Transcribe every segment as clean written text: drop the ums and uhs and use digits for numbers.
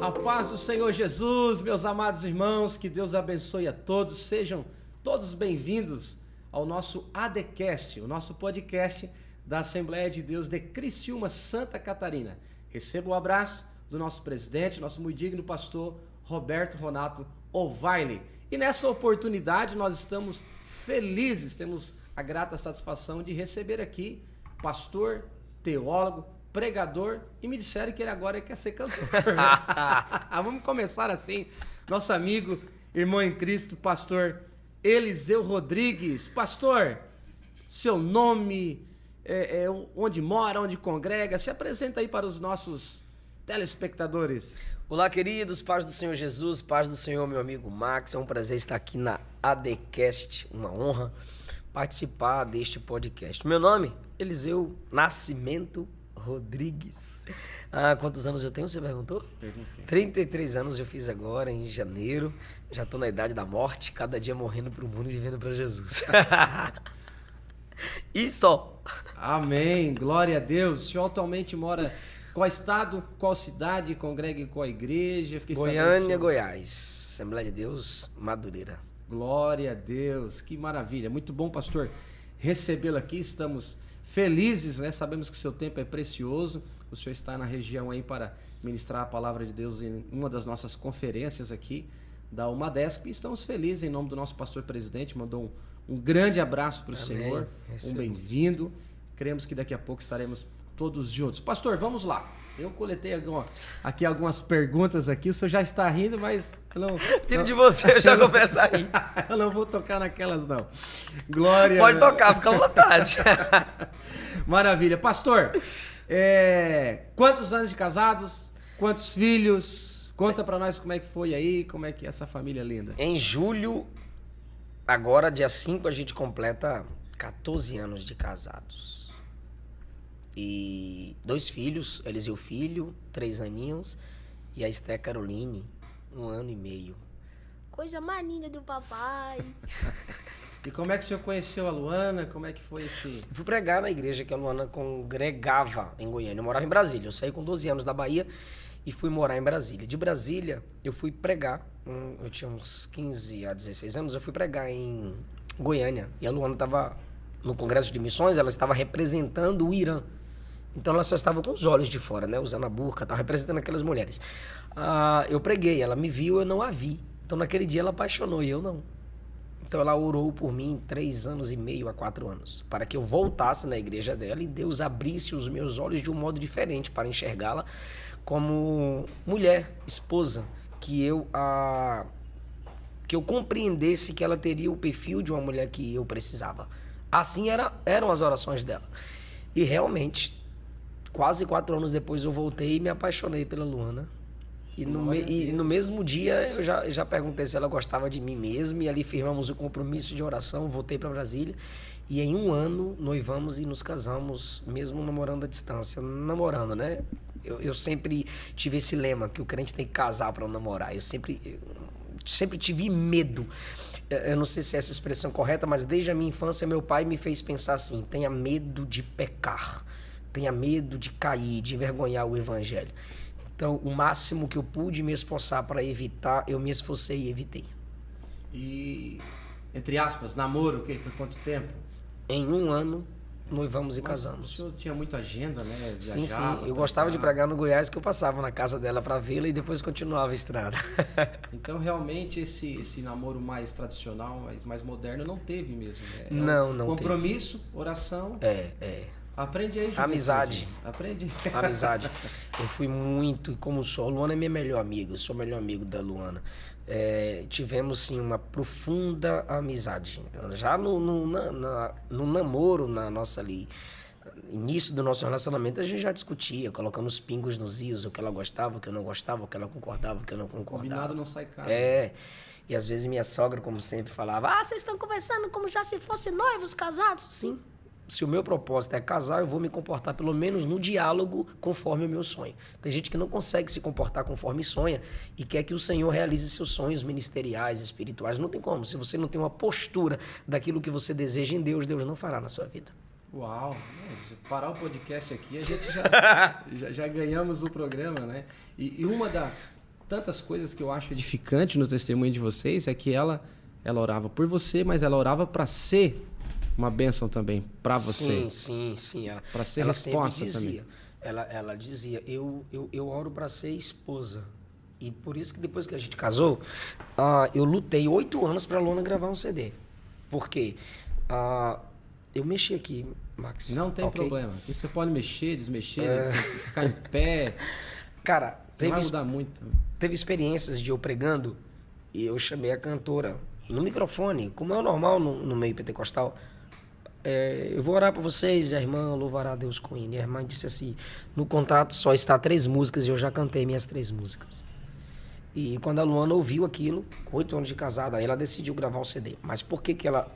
A paz do Senhor Jesus, meus amados irmãos, que Deus abençoe a todos, sejam todos bem-vindos ao nosso ADCast, o nosso podcast da Assembleia de Deus de Criciúma, Santa Catarina. Receba o abraço do nosso presidente, nosso muito digno pastor Roberto Ronato Ovaile. E nessa oportunidade nós estamos felizes, temos a grata satisfação de receber aqui pastor, teólogo, pregador, e me disseram que ele agora quer ser cantor. Vamos começar assim. Nosso amigo, irmão em Cristo, pastor Eliseu Rodrigues. Pastor, seu nome, onde mora, onde congrega, se apresenta aí para os nossos telespectadores. Olá, queridos, paz do Senhor Jesus, paz do Senhor, meu amigo Max. É um prazer estar aqui na ADCast, uma honra participar deste podcast. Meu nome, Eliseu Nascimento Rodrigues. Quantos anos eu tenho, você perguntou? Perguntei. 33 anos eu fiz agora, em janeiro. Já estou na idade da morte, cada dia morrendo para o mundo e vivendo para Jesus. E só. Amém, glória a Deus. O senhor atualmente mora em qual estado, qual cidade, congrega em qual igreja? Fiquei Goiânia, Goiás. Assembleia de Deus, Madureira. Glória a Deus, que maravilha. Muito bom, pastor, recebê-lo aqui. Estamos felizes, né? Sabemos que o seu tempo é precioso. O senhor está na região aí para ministrar a palavra de Deus em uma das nossas conferências aqui da UMADESP. E estamos felizes em nome do nosso pastor presidente. Mandou um grande abraço para o senhor. Um bem-vindo. Cremos que daqui a pouco estaremos todos juntos. Pastor, vamos lá. Eu coletei aqui algumas perguntas aqui. O senhor já está rindo, mas eu não... Filho de você, eu já começo a rir. Eu não vou tocar naquelas, não. Glória. Pode tocar, fica à vontade. Maravilha. Pastor, quantos anos de casados? Quantos filhos? Conta pra nós como é que foi aí, como é que é essa família linda. Em julho, agora dia 5, a gente completa 14 anos de casados. E 2 filhos, Eliseu filho, 3 aninhos, e a Esté Caroline, 1 ano e meio. Coisa mais linda do papai. E como é que o senhor conheceu a Luana? Como é que foi esse... Fui pregar na igreja que a Luana congregava em Goiânia. Eu morava em Brasília. Eu saí com 12 anos da Bahia e fui morar em Brasília. De Brasília, eu fui pregar. Eu tinha uns 15 a 16 anos. Eu fui pregar em Goiânia. E a Luana estava no Congresso de Missões. Ela estava representando o Irã. Então ela só estava com os olhos de fora, né? Usando a burca, estava representando aquelas mulheres. Eu preguei, ela me viu, eu não a vi. Então naquele dia ela apaixonou e eu não. Então ela orou por mim 3 anos e meio a 4 anos, para que eu voltasse na igreja dela e Deus abrisse os meus olhos de um modo diferente para enxergá-la como mulher, esposa, que eu compreendesse que ela teria o perfil de uma mulher que eu precisava. Assim eram as orações dela. E realmente, quase 4 anos depois eu voltei e me apaixonei pela Luana. E no mesmo dia eu já perguntei se ela gostava de mim mesmo, e ali firmamos o compromisso de oração, voltei para Brasília, e em 1 ano noivamos e nos casamos, mesmo namorando à distância. Namorando, né? Eu sempre tive esse lema, que o crente tem que casar para namorar. Eu sempre tive medo. Eu não sei se é essa expressão correta, mas desde a minha infância meu pai me fez pensar assim: tenha medo de pecar, tenha medo de cair, de envergonhar o evangelho. Então, o máximo que eu pude me esforçar para evitar, eu me esforcei e evitei. E, entre aspas, namoro, foi quanto tempo? Em 1 ano, noivamos e casamos. O senhor tinha muita agenda, né? Viajava, sim. Eu gostava de pregar no Goiás, que eu passava na casa dela para vê-la e depois continuava a estrada. Então, realmente, esse namoro mais tradicional, mais moderno, não teve mesmo, né? Não compromisso, teve. Oração. Aprende aí, juventude. Amizade. Aprende. Amizade. Eu fui muito, como sou, a Luana é minha melhor amiga, eu sou o melhor amigo da Luana. Tivemos, sim, uma profunda amizade. Já no namoro, na nossa ali, início do nosso relacionamento, a gente já discutia, colocando os pingos nos is, o que ela gostava, o que eu não gostava, o que ela concordava, o que eu não concordava. Combinado não sai caro. E às vezes minha sogra, como sempre, falava: vocês estão conversando como já se fossem noivos casados? Sim. Se o meu propósito é casar, eu vou me comportar pelo menos no diálogo conforme o meu sonho. Tem gente que não consegue se comportar conforme sonha e quer que o Senhor realize seus sonhos ministeriais, espirituais. Não tem como. Se você não tem uma postura daquilo que você deseja em Deus, Deus não fará na sua vida. Uau! Se parar o podcast aqui, a gente já ganhamos o programa, né? E uma das tantas coisas que eu acho edificante no testemunho de vocês é que ela orava por você, mas ela orava para ser uma bênção também para você. Sim. Para ser ela resposta sempre dizia, também. Ela dizia, eu oro para ser esposa. E por isso que depois que a gente casou, eu lutei 8 anos para a Luana gravar um CD. Por quê? Eu mexi aqui, Max. Não tem problema. Aqui você pode mexer, desmexer, ficar em pé. Cara, vai mudar muito. Teve experiências de eu pregando e eu chamei a cantora no microfone, como é o normal no meio pentecostal. Eu vou orar para vocês, a irmã louvará a Deus com ele. A irmã disse assim, no contrato só está 3 músicas e eu já cantei minhas 3 músicas. E quando a Luana ouviu aquilo, com 8 anos de casada, aí ela decidiu gravar o CD. Mas por que ela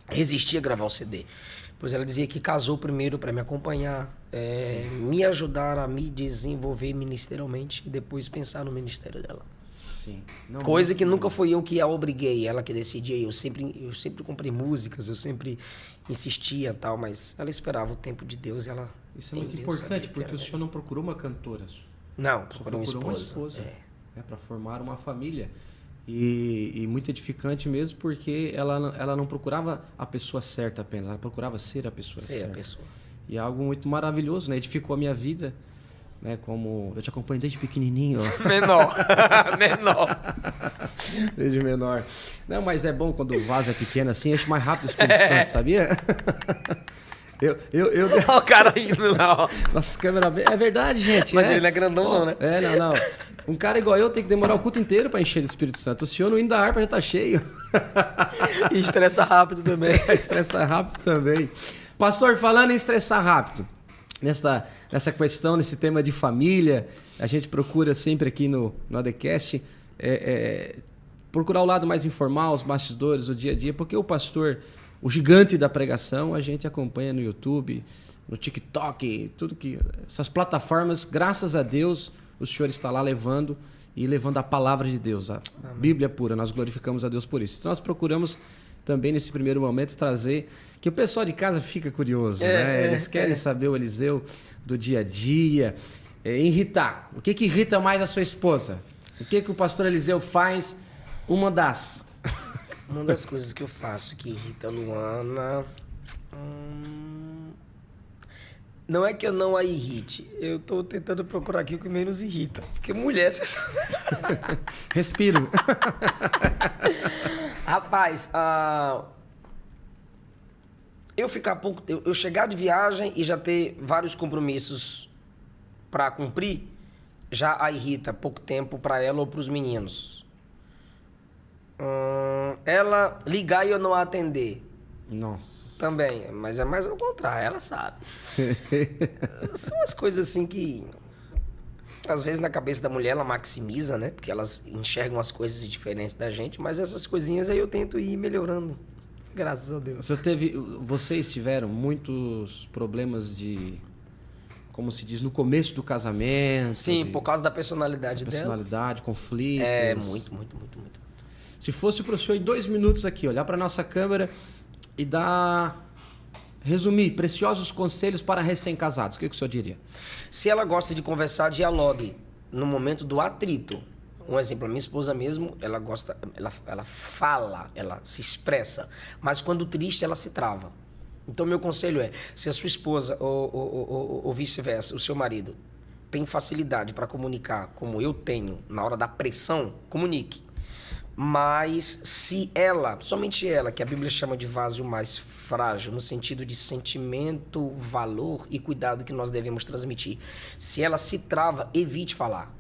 resistia a gravar o CD? Pois ela dizia que casou primeiro para me acompanhar, me ajudar a me desenvolver ministerialmente e depois pensar no ministério dela. Sim. Não, coisa que nunca fui eu que a obriguei, ela que decidia. Eu sempre comprei músicas, eu sempre insistia e tal, mas ela esperava o tempo de Deus e ela... Isso é muito importante, porque o senhor não procurou uma cantora. Não, procurou uma esposa. Para formar uma família. E muito edificante mesmo, porque ela não procurava a pessoa certa apenas, ela procurava ser a pessoa certa. E é algo muito maravilhoso, né? Edificou a minha vida, né? Como eu te acompanho desde pequenininho. Menor. Desde menor. Não, mas é bom quando o vaso é pequeno assim, enche mais rápido o Espírito Santo, sabia? Olha o cara indo lá, ó. Nossa, câmera... É verdade, gente. Mas ele não é grandão, não, né? Não. Um cara igual eu tem que demorar o culto inteiro para encher do Espírito Santo. O senhor no hino da harpa já tá cheio. E estressa rápido também. Estressa rápido também. Pastor, falando em estressar rápido, nessa questão, nesse tema de família, a gente procura sempre aqui no ADCast procurar o lado mais informal, os bastidores, o dia a dia, porque o pastor, o gigante da pregação, a gente acompanha no YouTube, no TikTok, essas plataformas, graças a Deus, o senhor está lá levando a palavra de Deus, a Amém. Bíblia pura. Nós glorificamos a Deus por isso. Então nós procuramos também nesse primeiro momento trazer que o pessoal de casa fica curioso, né? Eles querem saber o Eliseu do dia a dia, irritar. O que irrita mais a sua esposa? O que o pastor Eliseu faz? Uma das coisas que eu faço que irrita a Luana... Não é que eu não a irrite. Eu tô tentando procurar aqui o que menos irrita. Porque mulher, você sabe. Respiro. Rapaz, eu chegar de viagem e já ter vários compromissos para cumprir, já a irrita pouco tempo para ela ou para os meninos. Ela ligar e eu não atender. Nossa. Também, mas é mais ao contrário, ela sabe. São as coisas assim que, às vezes na cabeça da mulher ela maximiza, né? Porque elas enxergam as coisas diferentes da gente, mas essas coisinhas aí eu tento ir melhorando, graças a Deus. Vocês tiveram muitos problemas como se diz, no começo do casamento? Sim, por causa da personalidade dela. Personalidade, conflitos. Muito. Se fosse para o senhor em 2 minutos aqui, olhar para nossa câmera e resumir, preciosos conselhos para recém-casados, o que o senhor diria? Se ela gosta de conversar, dialogue no momento do atrito. Um exemplo, a minha esposa mesmo, ela fala, ela se expressa, mas quando triste ela se trava. Então meu conselho é, se a sua esposa ou vice-versa, o seu marido, tem facilidade para comunicar como eu tenho na hora da pressão, comunique. Mas se ela, somente ela, que a Bíblia chama de vaso mais frágil, no sentido de sentimento, valor e cuidado que nós devemos transmitir, se ela se trava, evite falar.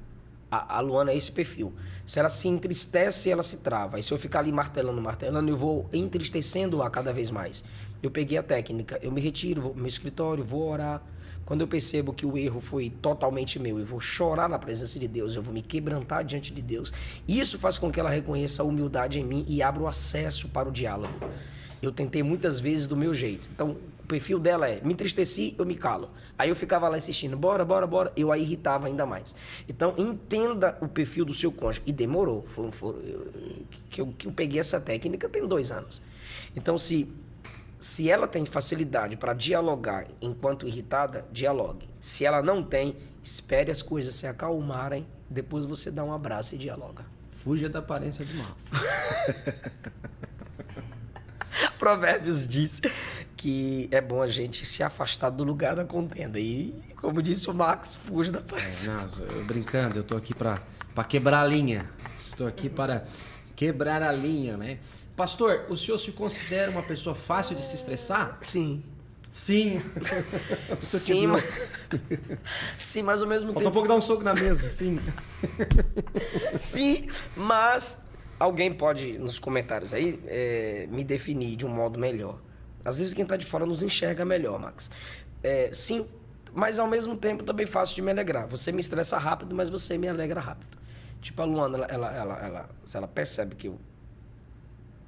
A Luana é esse perfil. Se ela se entristece, ela se trava. E se eu ficar ali martelando, eu vou entristecendo-a cada vez mais. Eu peguei a técnica, eu me retiro, vou pro meu escritório, vou orar. Quando eu percebo que o erro foi totalmente meu, eu vou chorar na presença de Deus, eu vou me quebrantar diante de Deus. Isso faz com que ela reconheça a humildade em mim e abra o acesso para o diálogo. Eu tentei muitas vezes do meu jeito. Então, o perfil dela é, me entristeci, eu me calo. Aí eu ficava lá insistindo, bora. Eu a irritava ainda mais. Então, entenda o perfil do seu cônjuge. E demorou. Que eu peguei essa técnica tem 2 anos. Então, se ela tem facilidade para dialogar enquanto irritada, dialogue. Se ela não tem, espere as coisas se acalmarem depois você dá um abraço e dialoga. Fuja da aparência do mal. Provérbios diz que é bom a gente se afastar do lugar da contenda. E, como disse o Max, fuja da aparência. Eu brincando, eu tô aqui para quebrar a linha. Estou aqui para quebrar a linha, né? Pastor, o senhor se considera uma pessoa fácil de se estressar? Sim. Sim. Sim, mas... Sim, mas ao mesmo Falta tempo... um pouco dar um soco na mesa, sim. Sim, mas alguém pode, nos comentários aí, me definir de um modo melhor. Às vezes quem tá de fora nos enxerga melhor, Max. Sim, mas ao mesmo tempo também fácil de me alegrar. Você me estressa rápido, mas você me alegra rápido. Tipo, a Luana, se ela percebe que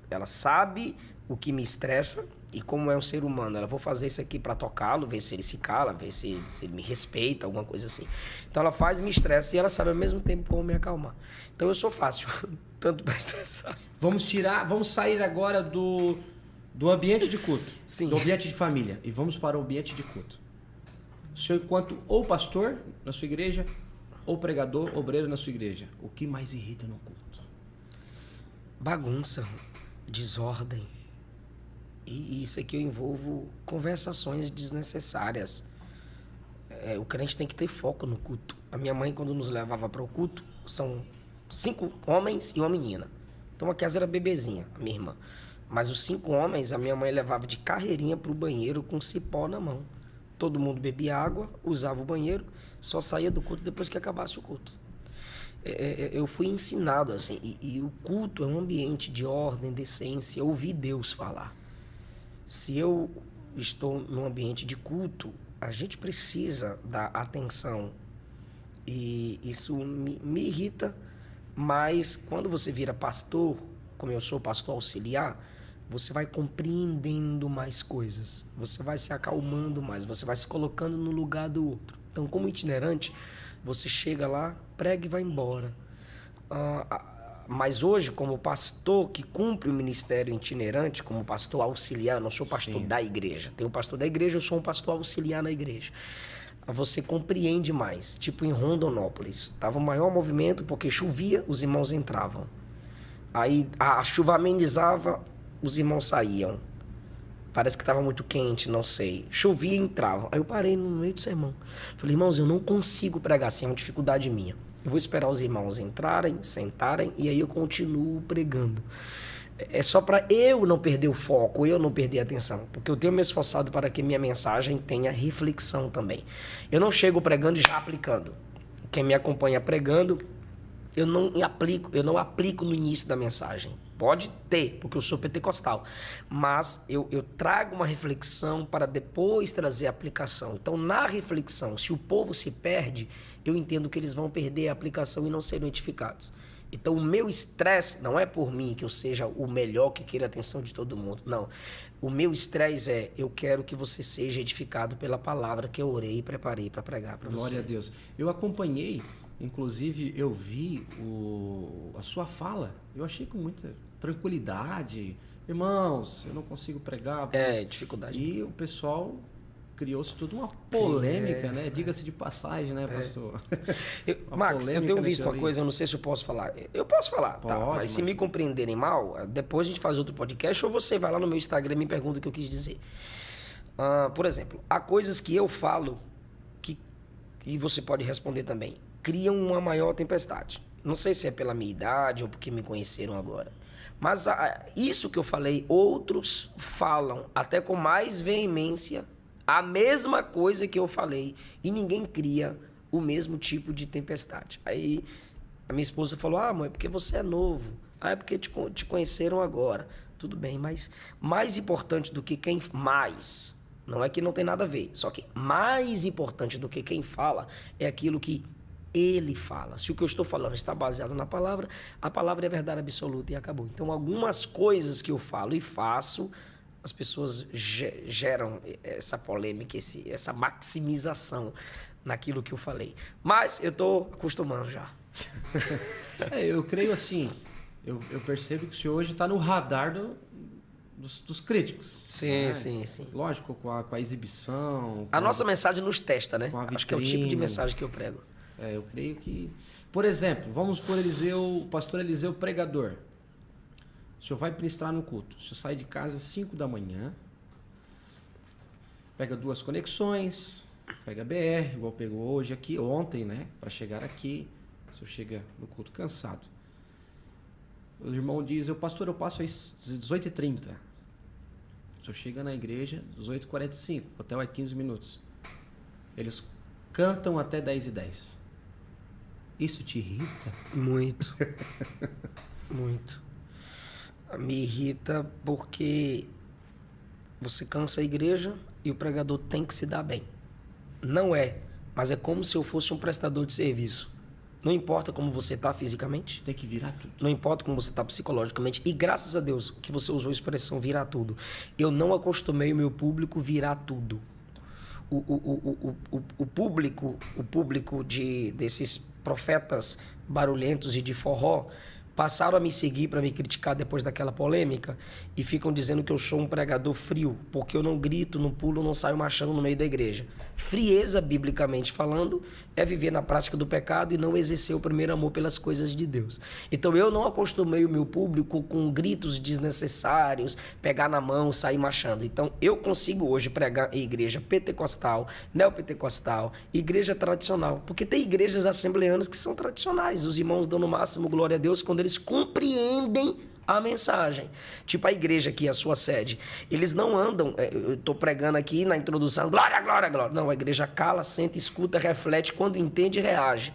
ela sabe o que me estressa e como é um ser humano, ela vou fazer isso aqui para tocá-lo, ver se ele se cala, ver se ele me respeita, alguma coisa assim. Então ela faz, me estressa e ela sabe ao mesmo tempo como me acalmar. Então eu sou fácil, tanto para estressar. Vamos sair agora do ambiente de culto, Sim. do ambiente de família e vamos para o ambiente de culto. O senhor, enquanto ou pastor na sua igreja, ou pregador, obreiro na sua igreja, o que mais irrita no culto? Bagunça, desordem. E isso aqui eu envolvo conversações desnecessárias. O crente tem que ter foco no culto. A minha mãe, quando nos levava para o culto, são 5 homens e uma menina. Então a casa era bebezinha, a minha irmã. Mas os 5 homens, a minha mãe levava de carreirinha para o banheiro com cipó na mão. Todo mundo bebia água, usava o banheiro, só saía do culto depois que acabasse o culto. Eu fui ensinado assim, e o culto é um ambiente de ordem, decência, ouvir Deus falar. Se eu estou num ambiente de culto, a gente precisa dar atenção. E isso me irrita, mas quando você vira pastor, como eu sou pastor auxiliar, você vai compreendendo mais coisas, você vai se acalmando mais, você vai se colocando no lugar do outro. Então, como itinerante, você chega lá, prega e vai embora. Mas hoje, como pastor que cumpre o ministério itinerante, como pastor auxiliar, eu não sou pastor da igreja. Tem o pastor da igreja, eu sou um pastor auxiliar na igreja. Você compreende mais. Tipo em Rondonópolis, estava o maior movimento porque chovia, os irmãos entravam. Aí a chuva amenizava, os irmãos saíam. Parece que estava muito quente, não sei. Chovia e entravam. Aí eu parei no meio do sermão. Falei, irmãos, eu não consigo pregar assim, é uma dificuldade minha. Eu vou esperar os irmãos entrarem, sentarem, e aí eu continuo pregando. É só para eu não perder o foco, eu não perder a atenção. Porque eu tenho me esforçado para que minha mensagem tenha reflexão também. Eu não chego pregando e já aplicando. Quem me acompanha pregando, eu não aplico no início da mensagem. Pode ter, porque eu sou pentecostal. Mas eu trago uma reflexão para depois trazer a aplicação. Então, na reflexão, se o povo se perde, eu entendo que eles vão perder a aplicação e não serão edificados. Então, o meu estresse não é por mim que eu seja o melhor que queira a atenção de todo mundo. Não. O meu estresse eu quero que você seja edificado pela palavra que eu orei e preparei para pregar para você. Glória a Deus. Eu acompanhei, inclusive eu vi a sua fala. Eu achei com muita tranquilidade. Irmãos, eu não consigo pregar. Dificuldade. E o pessoal criou-se toda uma polêmica, né? Diga-se de passagem, né, pastor? Max, eu tenho visto uma coisa, eu não sei se eu posso falar. Eu posso falar, tá? Mas se me compreenderem mal, depois a gente faz outro podcast ou você vai lá no meu Instagram e me pergunta o que eu quis dizer. Por exemplo, há coisas que eu falo e você pode responder também, criam uma maior tempestade. Não sei se é pela minha idade ou porque me conheceram agora. Mas isso que eu falei, outros falam até com mais veemência a mesma coisa que eu falei e ninguém cria o mesmo tipo de tempestade. Aí a minha esposa falou, mãe, porque você é novo. É porque te conheceram agora. Tudo bem, mas mais importante do que quem... Não é que não tem nada a ver. Só que mais importante do que quem fala é aquilo que ele fala. Se o que eu estou falando está baseado na palavra, a palavra é verdade absoluta e acabou. Então, algumas coisas que eu falo e faço, as pessoas geram essa polêmica, essa maximização naquilo que eu falei. Mas eu estou acostumando já. Eu creio assim, eu percebo que o senhor hoje está no radar dos críticos. Sim, né? sim. Lógico, com a exibição. A nossa mensagem nos testa, né? Com a Acho que é o tipo de mensagem que eu prego. Eu creio que... Por exemplo, vamos por o pastor Eliseu pregador. O senhor vai ministrar no culto. O senhor sai de casa às 5 da manhã, pega 2 conexões, pega BR, igual pegou hoje aqui, ontem, né? Para chegar aqui. O senhor chega no culto cansado. O irmão diz, pastor, eu passo às 18h30. O senhor chega na igreja às 18h45, o hotel é 15 minutos. Eles cantam até 10h10. Isso te irrita? Muito. Muito. Me irrita porque você cansa a igreja e o pregador tem que se dar bem. Não é, mas é como se eu fosse um prestador de serviço. Não importa como você está fisicamente. Tem que virar tudo. Não importa como você está psicologicamente. E graças a Deus que você usou a expressão virar tudo. Eu não acostumei o meu público virar tudo. O público desses profetas barulhentos e de forró passaram a me seguir para me criticar depois daquela polêmica e ficam dizendo que eu sou um pregador frio, porque eu não grito, não pulo, não saio marchando no meio da igreja. Frieza, biblicamente falando, é viver na prática do pecado e não exercer o primeiro amor pelas coisas de Deus. Então eu não acostumei o meu público com gritos desnecessários, pegar na mão, sair marchando. Então eu consigo hoje pregar em igreja pentecostal, neopentecostal, igreja tradicional, porque tem igrejas assembleanas que são tradicionais. Os irmãos dão no máximo glória a Deus quando eles compreendem a mensagem. Tipo a igreja aqui, a sua sede. Eles não andam, eu estou pregando aqui na introdução, glória, glória, glória. Não, a igreja cala, senta, escuta, reflete, quando entende, reage.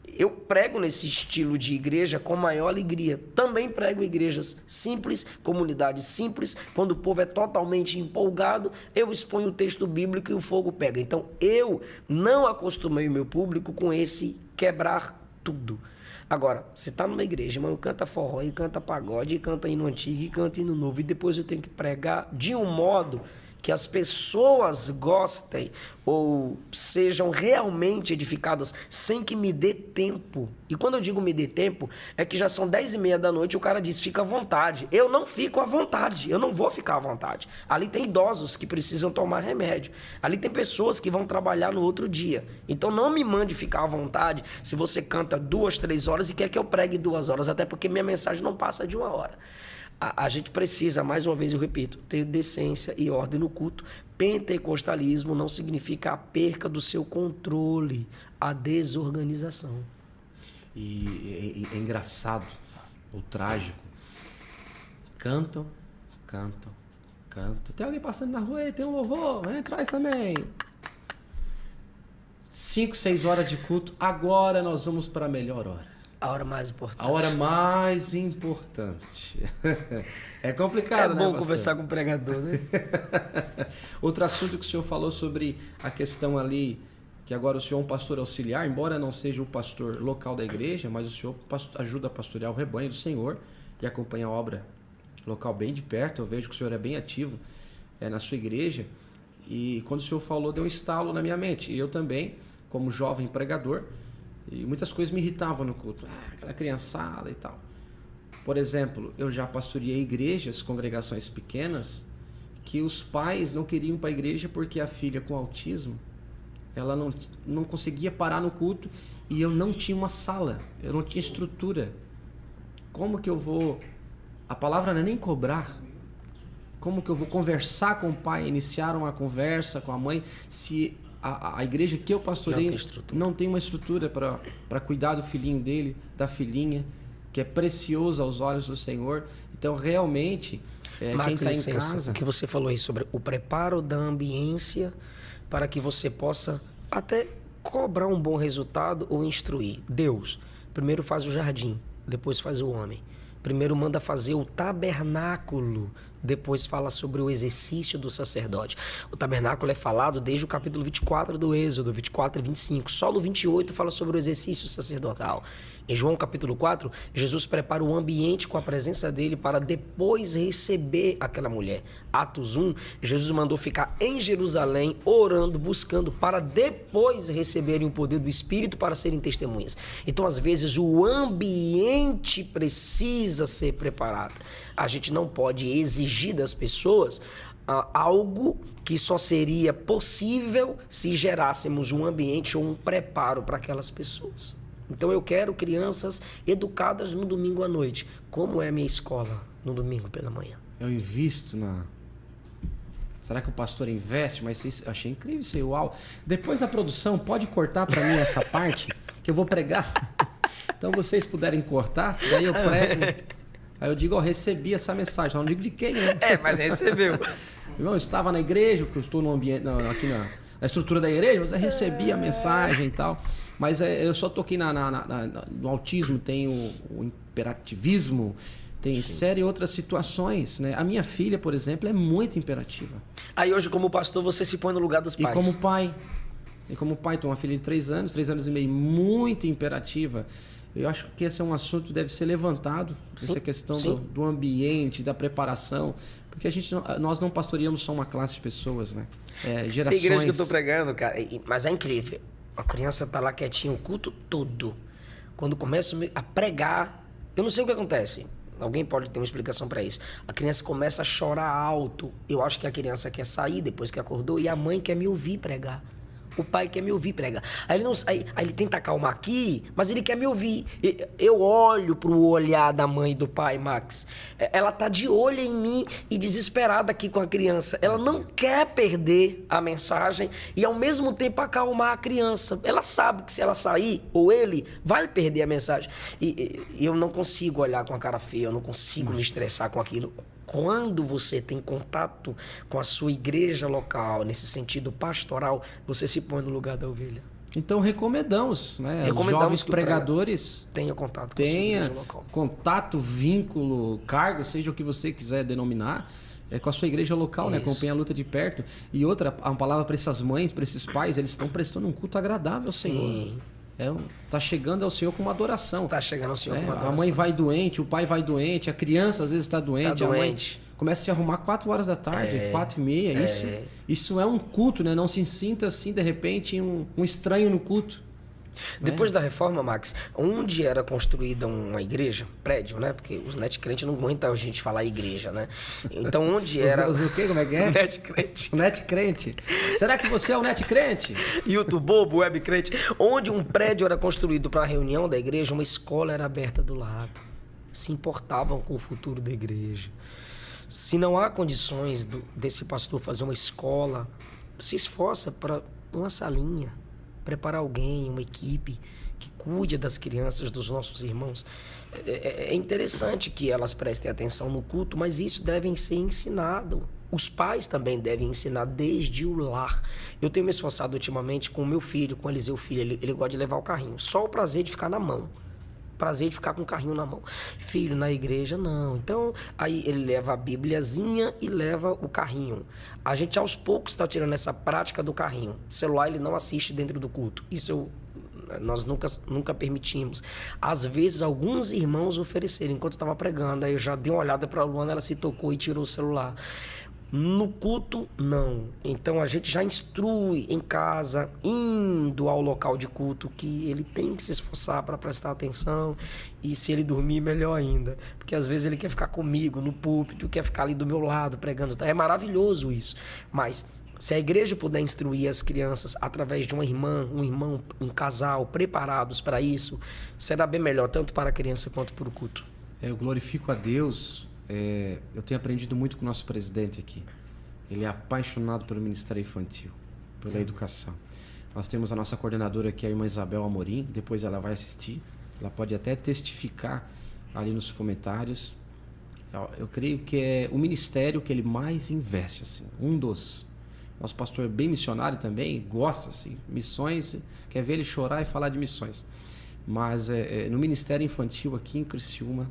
Eu prego nesse estilo de igreja com maior alegria. Também prego igrejas simples, comunidades simples. Quando o povo é totalmente empolgado, eu exponho o texto bíblico e o fogo pega. Então, eu não acostumei o meu público com esse quebrar tudo. Agora, você está numa igreja, irmão, canta forró, e canta pagode, e canta hino antigo, e canta hino novo, e depois eu tenho que pregar de um modo que as pessoas gostem ou sejam realmente edificadas sem que me dê tempo. E quando eu digo me dê tempo, é que já são 10h30 da noite e o cara diz, fica à vontade. Eu não fico à vontade, eu não vou ficar à vontade. Ali tem idosos que precisam tomar remédio. Ali tem pessoas que vão trabalhar no outro dia. Então não me mande ficar à vontade se você canta 2, 3 horas e quer que eu pregue 2 horas, até porque minha mensagem não passa de 1 hora. A gente precisa, mais uma vez eu repito, ter decência e ordem no culto. Pentecostalismo não significa a perca do seu controle, a desorganização. E é engraçado, o trágico. Cantam. Tem alguém passando na rua aí, tem um louvor, traz também. 5, 6 horas de culto, agora nós vamos para a melhor hora. A hora mais importante. A hora mais importante. É complicado, né, pastor? É bom conversar com o pregador, né? Outro assunto que o senhor falou sobre a questão ali, que agora o senhor é um pastor auxiliar, embora não seja o pastor local da igreja, mas o senhor ajuda a pastorear o rebanho do Senhor e acompanha a obra local bem de perto. Eu vejo que o senhor é bem ativo na sua igreja. E quando o senhor falou, deu um estalo na minha mente. E eu também, como jovem pregador, e muitas coisas me irritavam no culto. Aquela criançada e tal. Por exemplo, eu já pastoreei igrejas, congregações pequenas, que os pais não queriam ir para a igreja porque a filha com autismo, ela não conseguia parar no culto e eu não tinha uma sala, eu não tinha estrutura. Como que eu vou... A palavra não é nem cobrar. Como que eu vou conversar com o pai, iniciar uma conversa com a mãe, se... A igreja que eu pastoreio não tem uma estrutura para cuidar do filhinho dele, da filhinha, que é precioso aos olhos do Senhor. Então, realmente, quem está em casa... O que você falou aí sobre o preparo da ambiência para que você possa até cobrar um bom resultado ou instruir. Deus, primeiro faz o jardim, depois faz o homem. Primeiro manda fazer o tabernáculo, depois fala sobre o exercício do sacerdote. O tabernáculo é falado desde o capítulo 24 do Êxodo, 24 e 25. Só no 28 fala sobre o exercício sacerdotal. Em João capítulo 4, Jesus prepara o ambiente com a presença dele para depois receber aquela mulher. Atos 1, Jesus mandou ficar em Jerusalém, orando, buscando, para depois receberem o poder do Espírito para serem testemunhas. Então, às vezes, o ambiente precisa ser preparado. A gente não pode exigir das pessoas algo que só seria possível se gerássemos um ambiente ou um preparo para aquelas pessoas. Então eu quero crianças educadas no domingo à noite. Como é a minha escola no domingo pela manhã? Eu invisto na... Será que o pastor investe? Mas eu achei incrível isso aí, uau. Depois da produção, pode cortar para mim essa parte, que eu vou pregar. Então, vocês puderem cortar, daí eu prego. Aí eu digo, recebi essa mensagem. Não digo de quem, né? Mas recebeu. Irmão, eu estava na igreja, que eu estou no ambiente, aqui na estrutura da igreja, você recebia a mensagem e tal. Mas eu só toquei no autismo, tem o imperativismo, tem série outras situações, né? A minha filha, por exemplo, é muito imperativa. Aí hoje, como pastor, você se põe no lugar dos pais. E como pai, tenho uma filha de 3 anos e meio, muito imperativa. Eu acho que esse é um assunto que deve ser levantado, essa questão do ambiente, da preparação, porque nós não pastoreamos só uma classe de pessoas, né? Gerações... Tem igreja que eu estou pregando, cara, mas é incrível. A criança tá lá quietinha o culto todo. Quando começa a pregar, eu não sei o que acontece. Alguém pode ter uma explicação para isso. A criança começa a chorar alto. Eu acho que a criança quer sair depois que acordou e a mãe quer me ouvir pregar. O pai quer me ouvir pregar. Aí ele tenta acalmar aqui, mas ele quer me ouvir. Eu olho pro olhar da mãe e do pai, Max. Ela tá de olho em mim e desesperada aqui com a criança. Ela não quer perder a mensagem e ao mesmo tempo acalmar a criança. Ela sabe que se ela sair, ou ele, vai perder a mensagem. E eu não consigo olhar com a cara feia, eu não consigo me estressar com aquilo. Quando você tem contato com a sua igreja local, nesse sentido pastoral, você se põe no lugar da ovelha. Então recomendamos, né? Os jovens pregadores tenha contato com a sua igreja local. Contato, vínculo, cargo, seja o que você quiser denominar, com a sua igreja local, né? Acompanha a luta de perto. E outra, uma palavra para essas mães, para esses pais, eles estão prestando um culto agradável ao Senhor. Tá chegando ao Senhor com uma adoração. Está chegando ao Senhor com uma adoração. A mãe vai doente, o pai vai doente, a criança às vezes está doente, a mãe começa a se arrumar 4 horas da tarde, 4h30. Isso é um culto, né? Não se sinta assim, de repente, um estranho no culto. Depois da reforma, Max, onde era construída uma igreja, prédio, né? Porque os net crentes não aguentam a gente falar igreja, né? Então, onde era... o quê? Como é que é? Net crente. O net crente. Será que você é o net crente? YouTube bobo, web crente. Onde um prédio era construído para a reunião da igreja, uma escola era aberta do lado. Se importavam com o futuro da igreja. Se não há condições desse pastor fazer uma escola, se esforça para uma salinha, preparar alguém, uma equipe que cuide das crianças, dos nossos irmãos. É interessante que elas prestem atenção no culto, mas isso deve ser ensinado. Os pais também devem ensinar desde o lar. Eu tenho me esforçado ultimamente com o meu filho, com o Eliseu Filho, ele gosta de levar o carrinho. Só o prazer de ficar na mão. Prazer de ficar com o carrinho na mão. Filho, na igreja, não. Então, aí ele leva a bíbliazinha e leva o carrinho. A gente, aos poucos, está tirando essa prática do carrinho. Celular, ele não assiste dentro do culto. Isso nós nunca permitimos. Às vezes, alguns irmãos ofereceram, enquanto eu estava pregando. Aí eu já dei uma olhada para a Luana, ela se tocou e tirou o celular. No culto, não. Então, a gente já instrui em casa, indo ao local de culto, que ele tem que se esforçar para prestar atenção. E se ele dormir, melhor ainda. Porque às vezes ele quer ficar comigo no púlpito, quer ficar ali do meu lado pregando. É maravilhoso isso. Mas se a igreja puder instruir as crianças através de uma irmã, um irmão, um casal preparados para isso, será bem melhor, tanto para a criança quanto para o culto. Eu glorifico a Deus. Eu tenho aprendido muito com o nosso presidente aqui. Ele é apaixonado pelo Ministério Infantil, pela educação. Nós temos a nossa coordenadora aqui, a irmã Isabel Amorim. Depois ela vai assistir. Ela pode até testificar ali nos comentários. Eu creio que é o ministério que ele mais investe, assim, um dos. Nosso pastor é bem missionário também, gosta, assim, missões, quer ver ele chorar e falar de missões. Mas no Ministério Infantil aqui em Criciúma,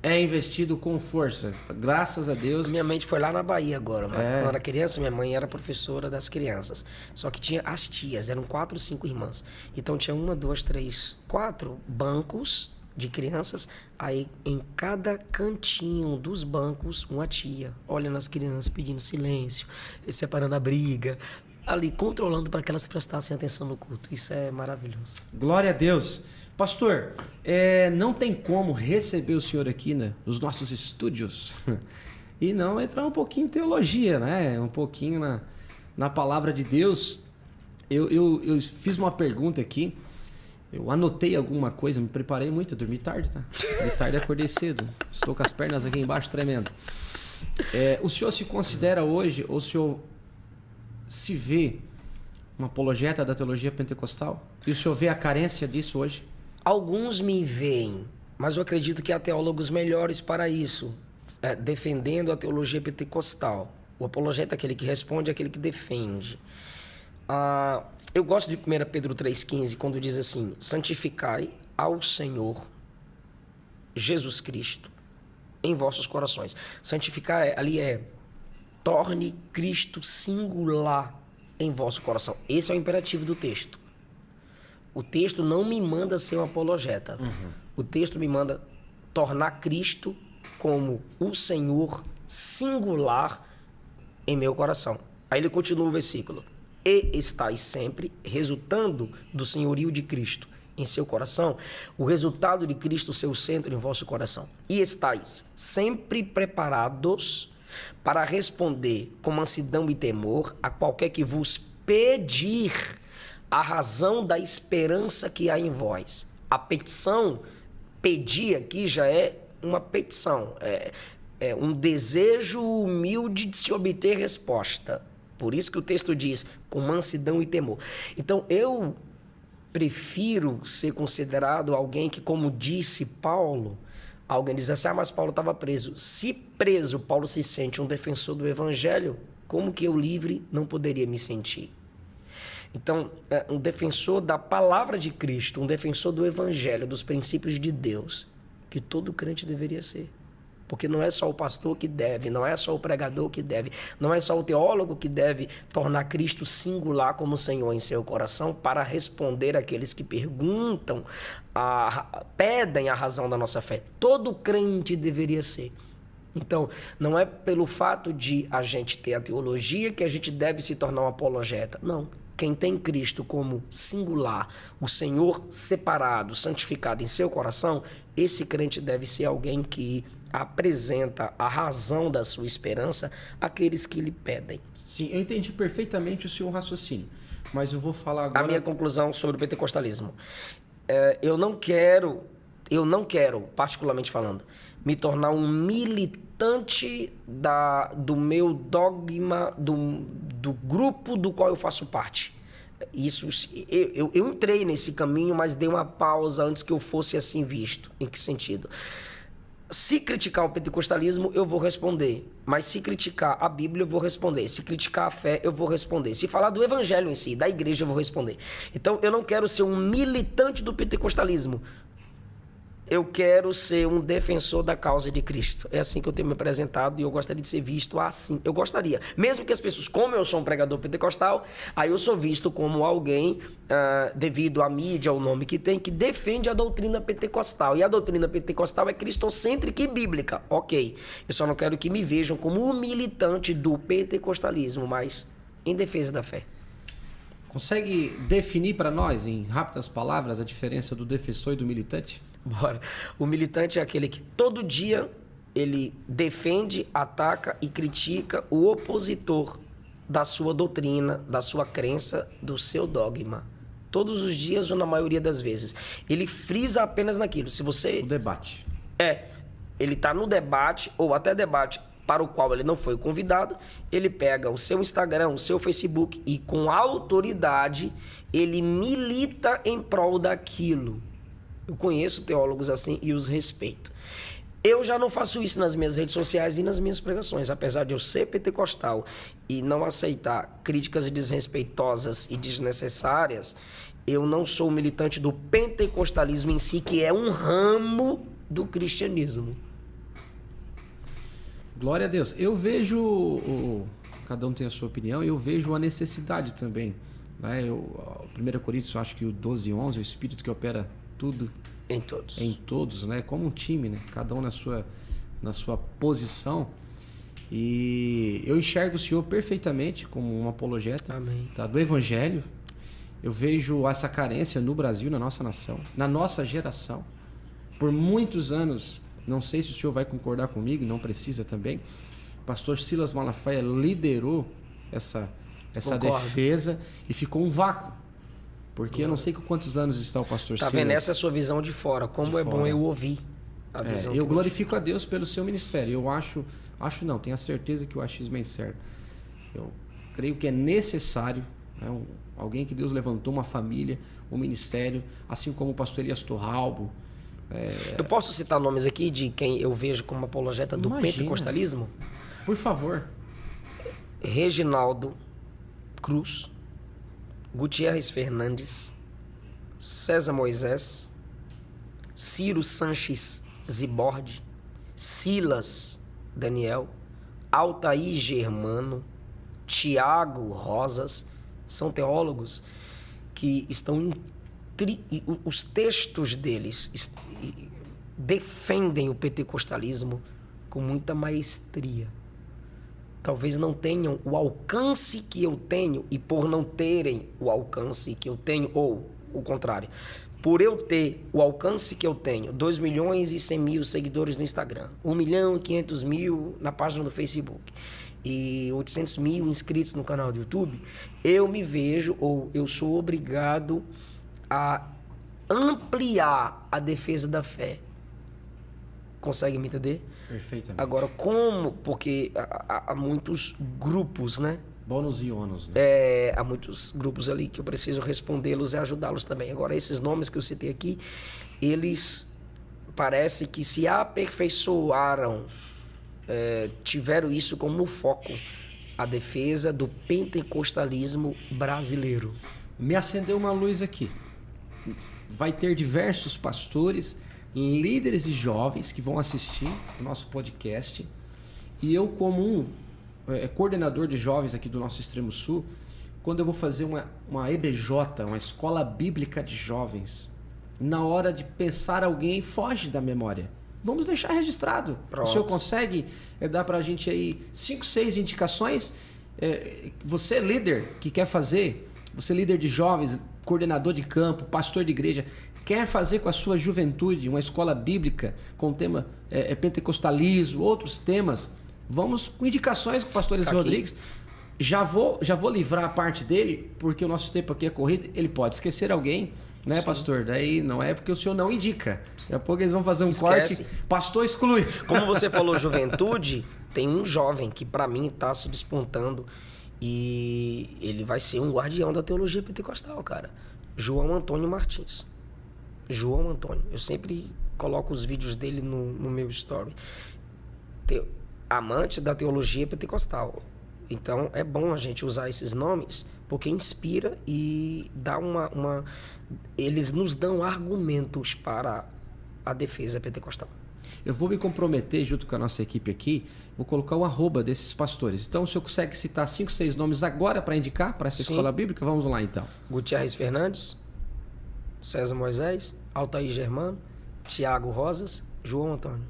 é investido com força, graças a Deus. Minha mente foi lá na Bahia agora, mas quando eu era criança, minha mãe era professora das crianças. Só que tinha as tias, eram 4 ou 5 irmãs. Então tinha 1, 2, 3, 4 bancos de crianças. Aí em cada cantinho dos bancos, uma tia olhando as crianças, pedindo silêncio, separando a briga, ali controlando para que elas prestassem atenção no culto. Isso é maravilhoso. Glória a Deus. Pastor, não tem como receber o senhor aqui, né, nos nossos estúdios e não entrar um pouquinho em teologia, né? Um pouquinho na palavra de Deus. Eu fiz uma pergunta aqui, eu anotei alguma coisa, me preparei muito, eu dormi tarde, tá? Dormi tarde e acordei cedo. Estou com as pernas aqui embaixo tremendo. O senhor se considera hoje, ou o senhor se vê uma apologeta da teologia pentecostal? E o senhor vê a carência disso hoje? Alguns me veem, mas eu acredito que há teólogos melhores para isso, defendendo a teologia pentecostal. O apologeta é aquele que responde, é aquele que defende. Eu gosto de 1 Pedro 3,15, quando diz assim: santificai ao Senhor Jesus Cristo em vossos corações. Santificar ali torne Cristo singular em vosso coração. Esse é o imperativo do texto. O texto não me manda ser um apologeta. O texto me manda tornar Cristo como o Senhor singular em meu coração. Aí ele continua o versículo: e estáis sempre, resultando do senhorio de Cristo em seu coração, o resultado de Cristo ser o centro em vosso coração. E estáis sempre preparados para responder com mansidão e temor a qualquer que vos pedir a razão da esperança que há em vós. A petição, pedir aqui já é uma petição, é um desejo humilde de se obter resposta. Por isso que o texto diz, com mansidão e temor. Então, eu prefiro ser considerado alguém que, como disse Paulo, alguém diz assim: mas Paulo estava preso. Se preso, Paulo se sente um defensor do evangelho, como que eu livre não poderia me sentir? Então, um defensor da palavra de Cristo, um defensor do evangelho, dos princípios de Deus, que todo crente deveria ser. Porque não é só o pastor que deve, não é só o pregador que deve, não é só o teólogo que deve tornar Cristo singular como Senhor em seu coração para responder àqueles que perguntam, pedem a razão da nossa fé. Todo crente deveria ser. Então, não é pelo fato de a gente ter a teologia que a gente deve se tornar um apologeta. Não. Quem tem Cristo como singular, o Senhor separado, santificado em seu coração, esse crente deve ser alguém que apresenta a razão da sua esperança àqueles que lhe pedem. Sim, eu entendi perfeitamente o seu raciocínio, mas eu vou falar agora... A minha conclusão sobre o pentecostalismo. Eu não quero, particularmente falando, me tornar um militante do meu dogma, do grupo do qual eu faço parte. Eu entrei nesse caminho, mas dei uma pausa antes que eu fosse assim visto. Em que sentido? Se criticar o pentecostalismo, eu vou responder. Mas se criticar a Bíblia, eu vou responder. Se criticar a fé, eu vou responder. Se falar do evangelho em si, da igreja, eu vou responder. Então, eu não quero ser um militante do pentecostalismo. Eu quero ser um defensor da causa de Cristo. É assim que eu tenho me apresentado e eu gostaria de ser visto assim. Eu gostaria. Mesmo que as pessoas, como eu sou um pregador pentecostal, aí eu sou visto como alguém, devido à mídia, ao nome que tem, que defende a doutrina pentecostal. E a doutrina pentecostal é cristocêntrica e bíblica. Ok. Eu só não quero que me vejam como um militante do pentecostalismo, mas em defesa da fé. Consegue definir para nós, em rápidas palavras, a diferença do defensor e do militante? Bora. O militante é aquele que todo dia ele defende, ataca e critica o opositor da sua doutrina, da sua crença, do seu dogma. Todos os dias ou na maioria das vezes. Ele frisa apenas naquilo. Se você... O debate. Ele está no debate ou até debate para o qual ele não foi convidado, ele pega o seu Instagram, o seu Facebook e com autoridade ele milita em prol daquilo. Eu conheço teólogos assim e os respeito. Eu já não faço isso nas minhas redes sociais e nas minhas pregações. Apesar de eu ser pentecostal e não aceitar críticas desrespeitosas e desnecessárias, eu não sou militante do pentecostalismo em si, que é um ramo do cristianismo. Glória a Deus. Eu vejo, cada um tem a sua opinião, eu vejo a necessidade também. Né? 1 Coríntios, eu acho que o 12:11, o Espírito que opera tudo em todos. Em todos, né? Como um time, né? Cada um na sua posição. E eu enxergo o Senhor perfeitamente como um apologeta. Amém. Tá? Do Evangelho. Eu vejo essa carência no Brasil, na nossa nação, na nossa geração. Por muitos anos, não sei se o senhor vai concordar comigo, não precisa também, pastor Silas Malafaia liderou essa Concordo. defesa e ficou um vácuo. Porque eu não sei com quantos anos está o pastor Tá Silas. vendo? Essa é a sua visão de fora. Como De é bom fora. eu ouvir a visão Eu que glorifico a Deus pelo seu ministério. Eu não, tenho a certeza que o achismo é certo. Eu creio que é necessário, né, alguém que Deus levantou, uma família, um ministério, assim como o pastor Elias Torralbo. Eu posso citar nomes aqui de quem eu vejo como apologeta do Imagina. pentecostalismo? Por favor. Reginaldo Cruz, Gutierrez Fernandes, César Moisés, Ciro Sanches Ziborde, Silas Daniel, Altair Germano, Tiago Rosas, são teólogos que estão os textos deles defendem o pentecostalismo com muita maestria. Talvez não tenham o alcance que eu tenho, e por não terem o alcance que eu tenho, ou o contrário, por eu ter o alcance que eu tenho, 2.100.000 seguidores no Instagram, 1.500.000 na página do Facebook e 800.000 inscritos no canal do YouTube, eu me vejo, ou eu sou obrigado a ampliar a defesa da fé. Consegue me entender? Perfeitamente. Agora, como? Porque há muitos grupos, né? Bônus e ônus, né? Há muitos grupos ali que eu preciso respondê-los e ajudá-los também. Agora, esses nomes que eu citei aqui, eles parece que se aperfeiçoaram, tiveram isso como foco, a defesa do pentecostalismo brasileiro. Me acendeu uma luz aqui. Vai ter diversos pastores, líderes e jovens que vão assistir o nosso podcast. E eu, como coordenador de jovens aqui do nosso Extremo Sul, quando eu vou fazer uma EBJ, uma escola bíblica de jovens, na hora de pensar alguém, foge da memória. Vamos deixar registrado. Pronto. O senhor consegue dar pra gente aí 5, 6 indicações? Você líder que quer fazer, você líder de jovens, coordenador de campo, pastor de igreja, quer fazer com a sua juventude uma escola bíblica com o tema pentecostalismo, outros temas, vamos com indicações com o pastor Eliseu Rodrigues. Já vou livrar a parte dele, porque o nosso tempo aqui é corrido. Ele pode esquecer alguém, né, Sim. pastor? Daí não é porque o senhor não indica. Daqui a pouco eles vão fazer um corte, pastor exclui. Como você falou juventude, tem um jovem que para mim está se despontando e ele vai ser um guardião da teologia pentecostal, cara. João Antônio Martins. João Antônio. Eu sempre coloco os vídeos dele no meu story. Amante da teologia pentecostal. Então é bom a gente usar esses nomes porque inspira e dá eles nos dão argumentos para a defesa pentecostal. Eu vou me comprometer junto com a nossa equipe aqui, vou colocar o @ desses pastores. Então, o senhor consegue citar 5, 6 nomes agora para indicar para essa escola bíblica? Vamos lá, então. Gutierrez Fernandes, César Moisés, Altair Germano, Tiago Rosas, João Antônio.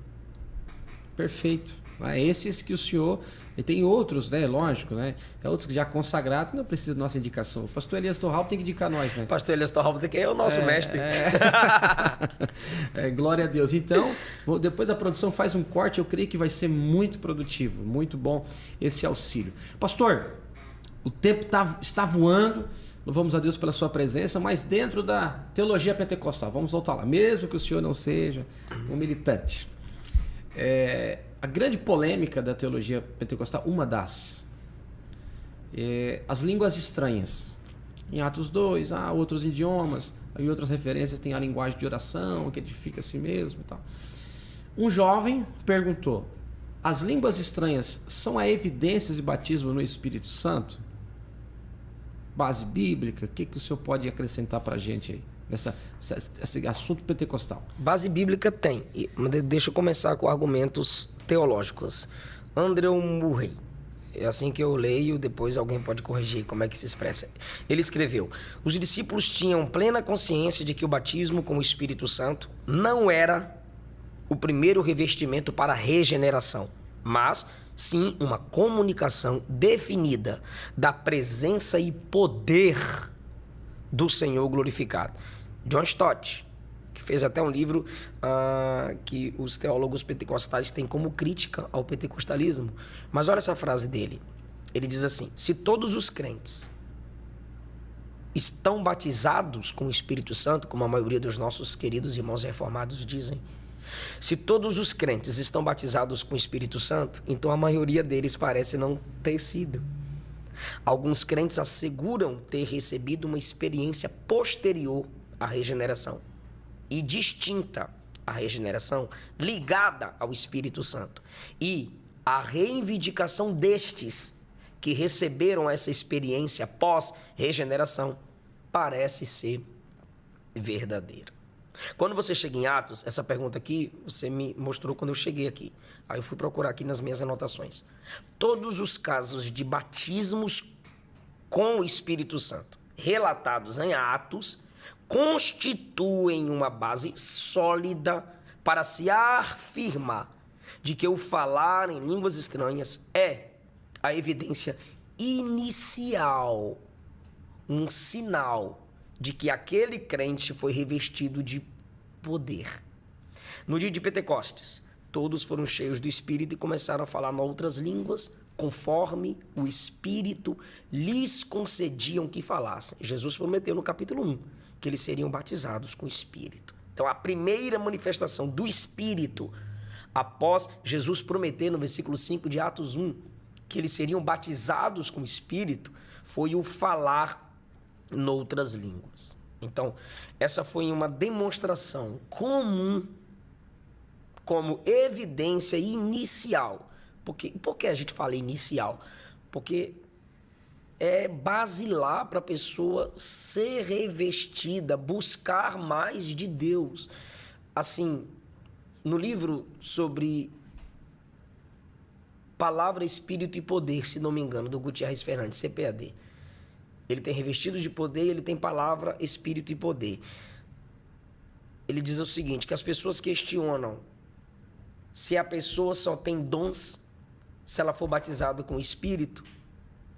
Perfeito. Esses que o senhor... E tem outros, né? Lógico, né? Outros que já consagrados, não precisa da nossa indicação. O pastor Elias Torralbo tem que indicar nós, né? Pastor Elias Torralbo é o nosso mestre. Glória a Deus. Então, depois da produção, faz um corte. Eu creio que vai ser muito produtivo, muito bom esse auxílio. Pastor, o tempo está voando. Louvamos a Deus pela sua presença, mas dentro da teologia pentecostal. Vamos voltar lá, mesmo que o senhor não seja um militante. A grande polêmica da teologia pentecostal, uma das, as línguas estranhas. Em Atos 2, outros idiomas, em outras referências tem a linguagem de oração, que edifica a si mesmo e tal. Um jovem perguntou, as línguas estranhas são a evidência de batismo no Espírito Santo? Base bíblica, o que o senhor pode acrescentar para a gente aí? Esse assunto pentecostal. Base bíblica tem. Deixa eu começar com argumentos teológicos. Andrew Murray, é assim que eu leio, depois alguém pode corrigir como é que se expressa. Ele escreveu: os discípulos tinham plena consciência de que o batismo com o Espírito Santo não era o primeiro revestimento para a regeneração, mas sim uma comunicação definida da presença e poder do Senhor glorificado. John Stott, que fez até um livro que os teólogos pentecostais têm como crítica ao pentecostalismo. Mas olha essa frase dele. Ele diz assim: se todos os crentes estão batizados com o Espírito Santo, como a maioria dos nossos queridos irmãos reformados dizem, se todos os crentes estão batizados com o Espírito Santo, então a maioria deles parece não ter sido. Alguns crentes asseguram ter recebido uma experiência posterior à regeneração e distinta à regeneração, ligada ao Espírito Santo. E a reivindicação destes que receberam essa experiência pós-regeneração parece ser verdadeira. Quando você chega em Atos, essa pergunta aqui, você me mostrou quando eu cheguei aqui. Aí eu fui procurar aqui nas minhas anotações. Todos os casos de batismos com o Espírito Santo relatados em Atos constituem uma base sólida para se afirmar de que o falar em línguas estranhas é a evidência inicial, um sinal de que aquele crente foi revestido de poder. No dia de Pentecostes, todos foram cheios do Espírito e começaram a falar em outras línguas, conforme o Espírito lhes concediam que falassem. Jesus prometeu no capítulo 1 que eles seriam batizados com o Espírito. Então, a primeira manifestação do Espírito, após Jesus prometer no versículo 5 de Atos 1, que eles seriam batizados com o Espírito, foi o falar noutras línguas. Então, essa foi uma demonstração comum como evidência inicial. Por que a gente fala inicial? Porque é basilar para a pessoa ser revestida, buscar mais de Deus. Assim, no livro sobre Palavra, Espírito e Poder, se não me engano, do Gutierrez Fernandes, CPAD, ele tem revestidos de poder e ele tem palavra, espírito e poder. Ele diz o seguinte, que as pessoas questionam se a pessoa só tem dons se ela for batizada com o Espírito.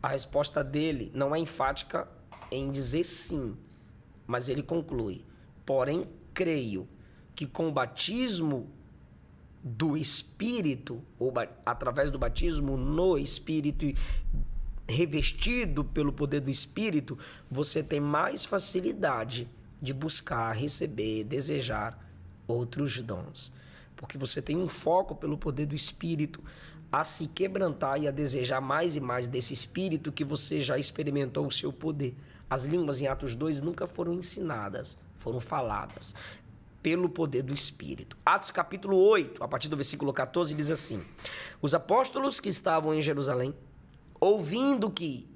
A resposta dele não é enfática em dizer sim, mas ele conclui: porém, creio que com o batismo do Espírito, ou através do batismo no Espírito e revestido pelo poder do Espírito, você tem mais facilidade de buscar, receber, desejar outros dons. Porque você tem um foco pelo poder do Espírito a se quebrantar e a desejar mais e mais desse Espírito que você já experimentou o seu poder. As línguas em Atos 2 nunca foram ensinadas, foram faladas pelo poder do Espírito. Atos capítulo 8, a partir do versículo 14, diz assim: os apóstolos que estavam em Jerusalém, ouvindo que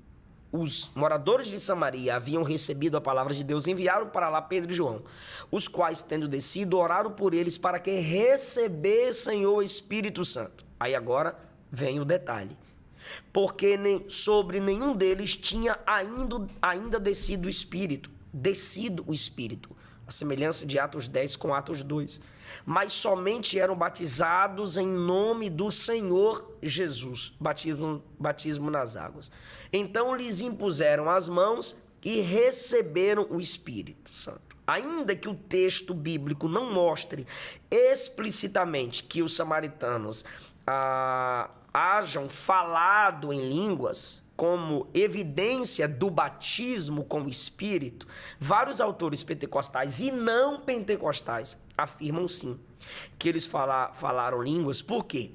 os moradores de Samaria haviam recebido a palavra de Deus, enviaram para lá Pedro e João, os quais, tendo descido, oraram por eles para que recebessem o Espírito Santo. Aí agora vem o detalhe. Porque sobre nenhum deles tinha ainda descido o Espírito. A semelhança de Atos 10 com Atos 2. Mas somente eram batizados em nome do Senhor Jesus. Batismo nas águas. Então lhes impuseram as mãos e receberam o Espírito Santo. Ainda que o texto bíblico não mostre explicitamente que os samaritanos hajam falado em línguas como evidência do batismo com o Espírito, vários autores pentecostais e não pentecostais afirmam sim que eles falaram línguas. Por quê?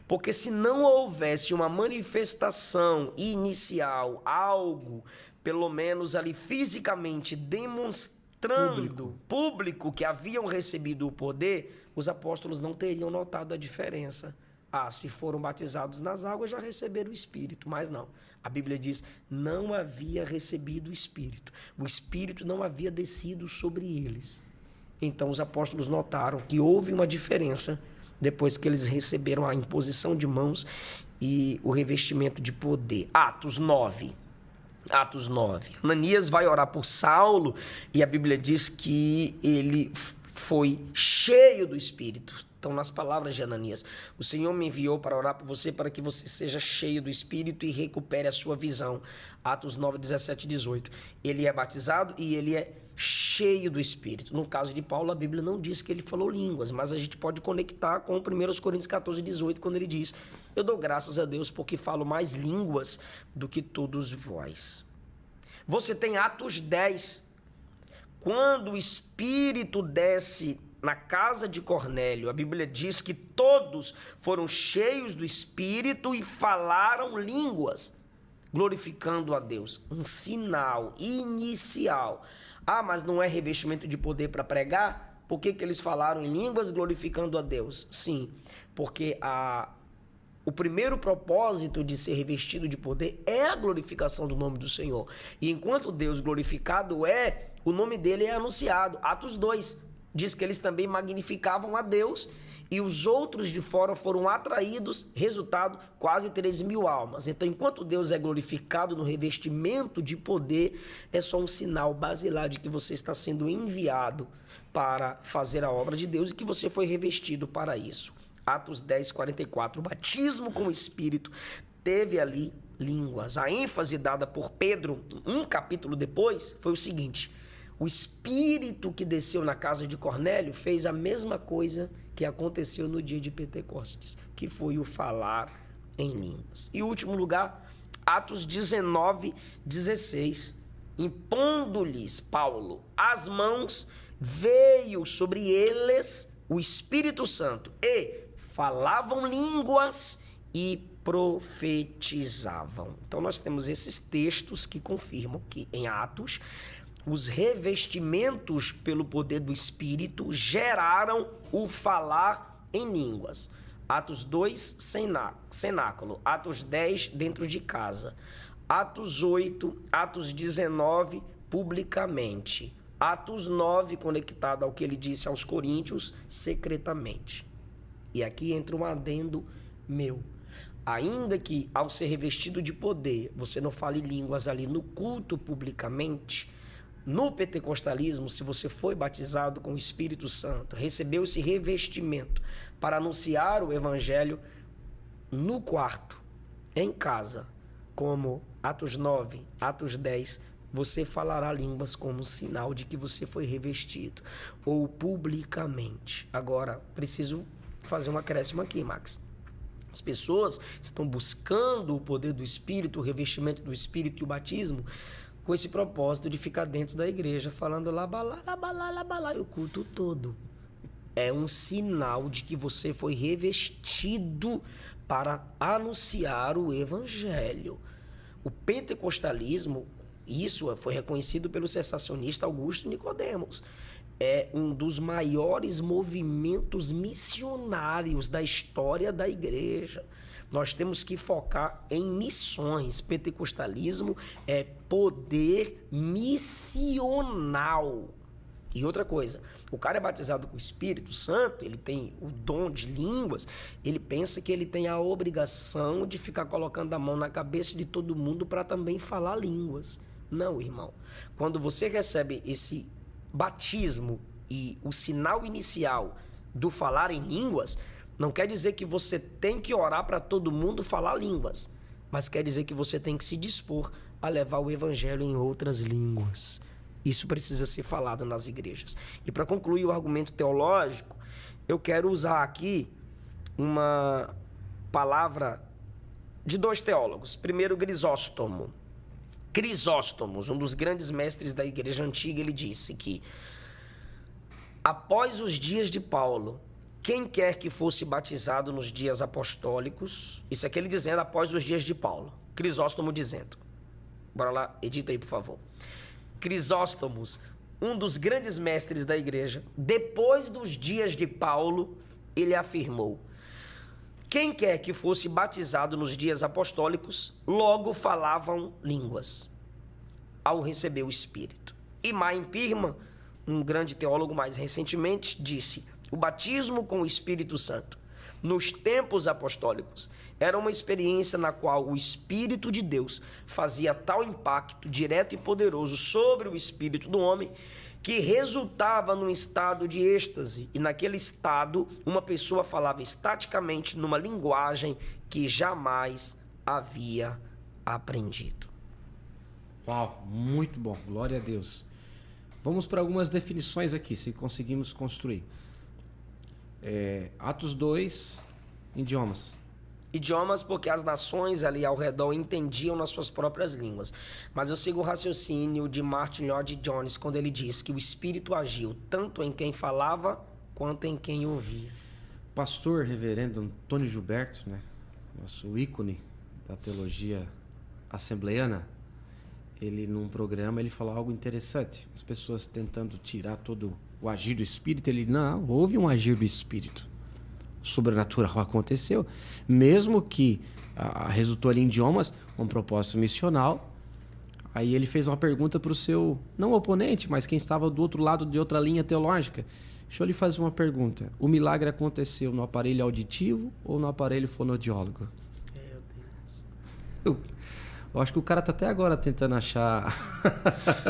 Porque se não houvesse uma manifestação inicial, algo, pelo menos ali fisicamente, demonstrando público que haviam recebido o poder, os apóstolos não teriam notado a diferença. Se foram batizados nas águas, já receberam o Espírito. Mas não. A Bíblia diz, não havia recebido o Espírito. O Espírito não havia descido sobre eles. Então, os apóstolos notaram que houve uma diferença depois que eles receberam a imposição de mãos e o revestimento de poder. Atos 9. Ananias vai orar por Saulo e a Bíblia diz que ele foi cheio do Espírito. Então, nas palavras de Ananias, o Senhor me enviou para orar por você, para que você seja cheio do Espírito e recupere a sua visão. Atos 9, 17 e 18. Ele é batizado e ele é cheio do Espírito. No caso de Paulo, a Bíblia não diz que ele falou línguas, mas a gente pode conectar com 1 Coríntios 14, 18, quando ele diz: eu dou graças a Deus porque falo mais línguas do que todos vós. Você tem Atos 10, quando o Espírito desce na casa de Cornélio, a Bíblia diz que todos foram cheios do Espírito e falaram línguas, glorificando a Deus. Um sinal inicial. Ah, mas não é revestimento de poder para pregar? Por que eles falaram em línguas glorificando a Deus? Sim, porque o primeiro propósito de ser revestido de poder é a glorificação do nome do Senhor. E enquanto Deus glorificado o nome dele é anunciado. Atos 2 diz que eles também magnificavam a Deus e os outros de fora foram atraídos, resultado, quase 13.000 almas. Então, enquanto Deus é glorificado no revestimento de poder, é só um sinal basilar de que você está sendo enviado para fazer a obra de Deus e que você foi revestido para isso. Atos 10, 44. O batismo com o Espírito teve ali línguas. A ênfase dada por Pedro, um capítulo depois, foi o seguinte: o Espírito que desceu na casa de Cornélio fez a mesma coisa que aconteceu no dia de Pentecostes, que foi o falar em línguas. E último lugar, Atos 19, 16. Impondo-lhes Paulo as mãos, veio sobre eles o Espírito Santo e falavam línguas e profetizavam. Então nós temos esses textos que confirmam que em Atos os revestimentos pelo poder do Espírito geraram o falar em línguas. Atos 2, cenáculo. Atos 10, dentro de casa. Atos 8, Atos 19, publicamente. Atos 9, conectado ao que ele disse aos coríntios, secretamente. E aqui entra um adendo meu. Ainda que ao ser revestido de poder, você não fale línguas ali no culto publicamente, no pentecostalismo, se você foi batizado com o Espírito Santo, recebeu esse revestimento para anunciar o evangelho no quarto, em casa, como Atos 9, Atos 10, você falará línguas como sinal de que você foi revestido, ou publicamente. Agora, preciso fazer um acréscimo aqui, Max. As pessoas estão buscando o poder do Espírito, o revestimento do Espírito e o batismo, com esse propósito de ficar dentro da igreja, falando labalá, o culto todo. É um sinal de que você foi revestido para anunciar o evangelho. O pentecostalismo, isso foi reconhecido pelo sensacionista Augusto Nicodemos, é um dos maiores movimentos missionários da história da igreja. Nós temos que focar em missões. Pentecostalismo é poder missional. E outra coisa, o cara é batizado com o Espírito Santo, ele tem o dom de línguas, ele pensa que ele tem a obrigação de ficar colocando a mão na cabeça de todo mundo para também falar línguas. Não, irmão. Quando você recebe esse batismo e o sinal inicial do falar em línguas, não quer dizer que você tem que orar para todo mundo falar línguas, mas quer dizer que você tem que se dispor a levar o evangelho em outras línguas. Isso precisa ser falado nas igrejas. E para concluir o argumento teológico, eu quero usar aqui uma palavra de dois teólogos. Primeiro, Crisóstomos, um dos grandes mestres da igreja antiga, ele disse que após os dias de Paulo, quem quer que fosse batizado nos dias apostólicos, isso aqui ele dizendo após os dias de Paulo, Crisóstomo dizendo, bora lá, edita aí por favor. Crisóstomos, um dos grandes mestres da igreja, depois dos dias de Paulo, ele afirmou: quem quer que fosse batizado nos dias apostólicos, logo falavam línguas, ao receber o Espírito. E Maim Pirma, um grande teólogo mais recentemente, disse: o batismo com o Espírito Santo, nos tempos apostólicos, era uma experiência na qual o Espírito de Deus fazia tal impacto direto e poderoso sobre o espírito do homem, que resultava num estado de êxtase. E naquele estado, uma pessoa falava estaticamente numa linguagem que jamais havia aprendido. Uau, muito bom. Glória a Deus. Vamos para algumas definições aqui, se conseguimos construir. Atos 2, idiomas. Idiomas porque as nações ali ao redor entendiam nas suas próprias línguas. Mas eu sigo o raciocínio de Martin Lloyd-Jones quando ele diz que o Espírito agiu tanto em quem falava quanto em quem ouvia. Pastor reverendo Antônio Gilberto, né? Nosso ícone da teologia assembleiana, ele num programa ele falou algo interessante. As pessoas tentando tirar todo o agir do Espírito, ele não, houve um agir do Espírito. O sobrenatural aconteceu, mesmo que resultou ali em idiomas, um propósito missional. Aí ele fez uma pergunta para o seu, não oponente, mas quem estava do outro lado de outra linha teológica. Deixa eu lhe fazer uma pergunta. O milagre aconteceu no aparelho auditivo ou no aparelho fonoaudiólogo? Meu Deus. Eu acho que o cara está até agora tentando achar...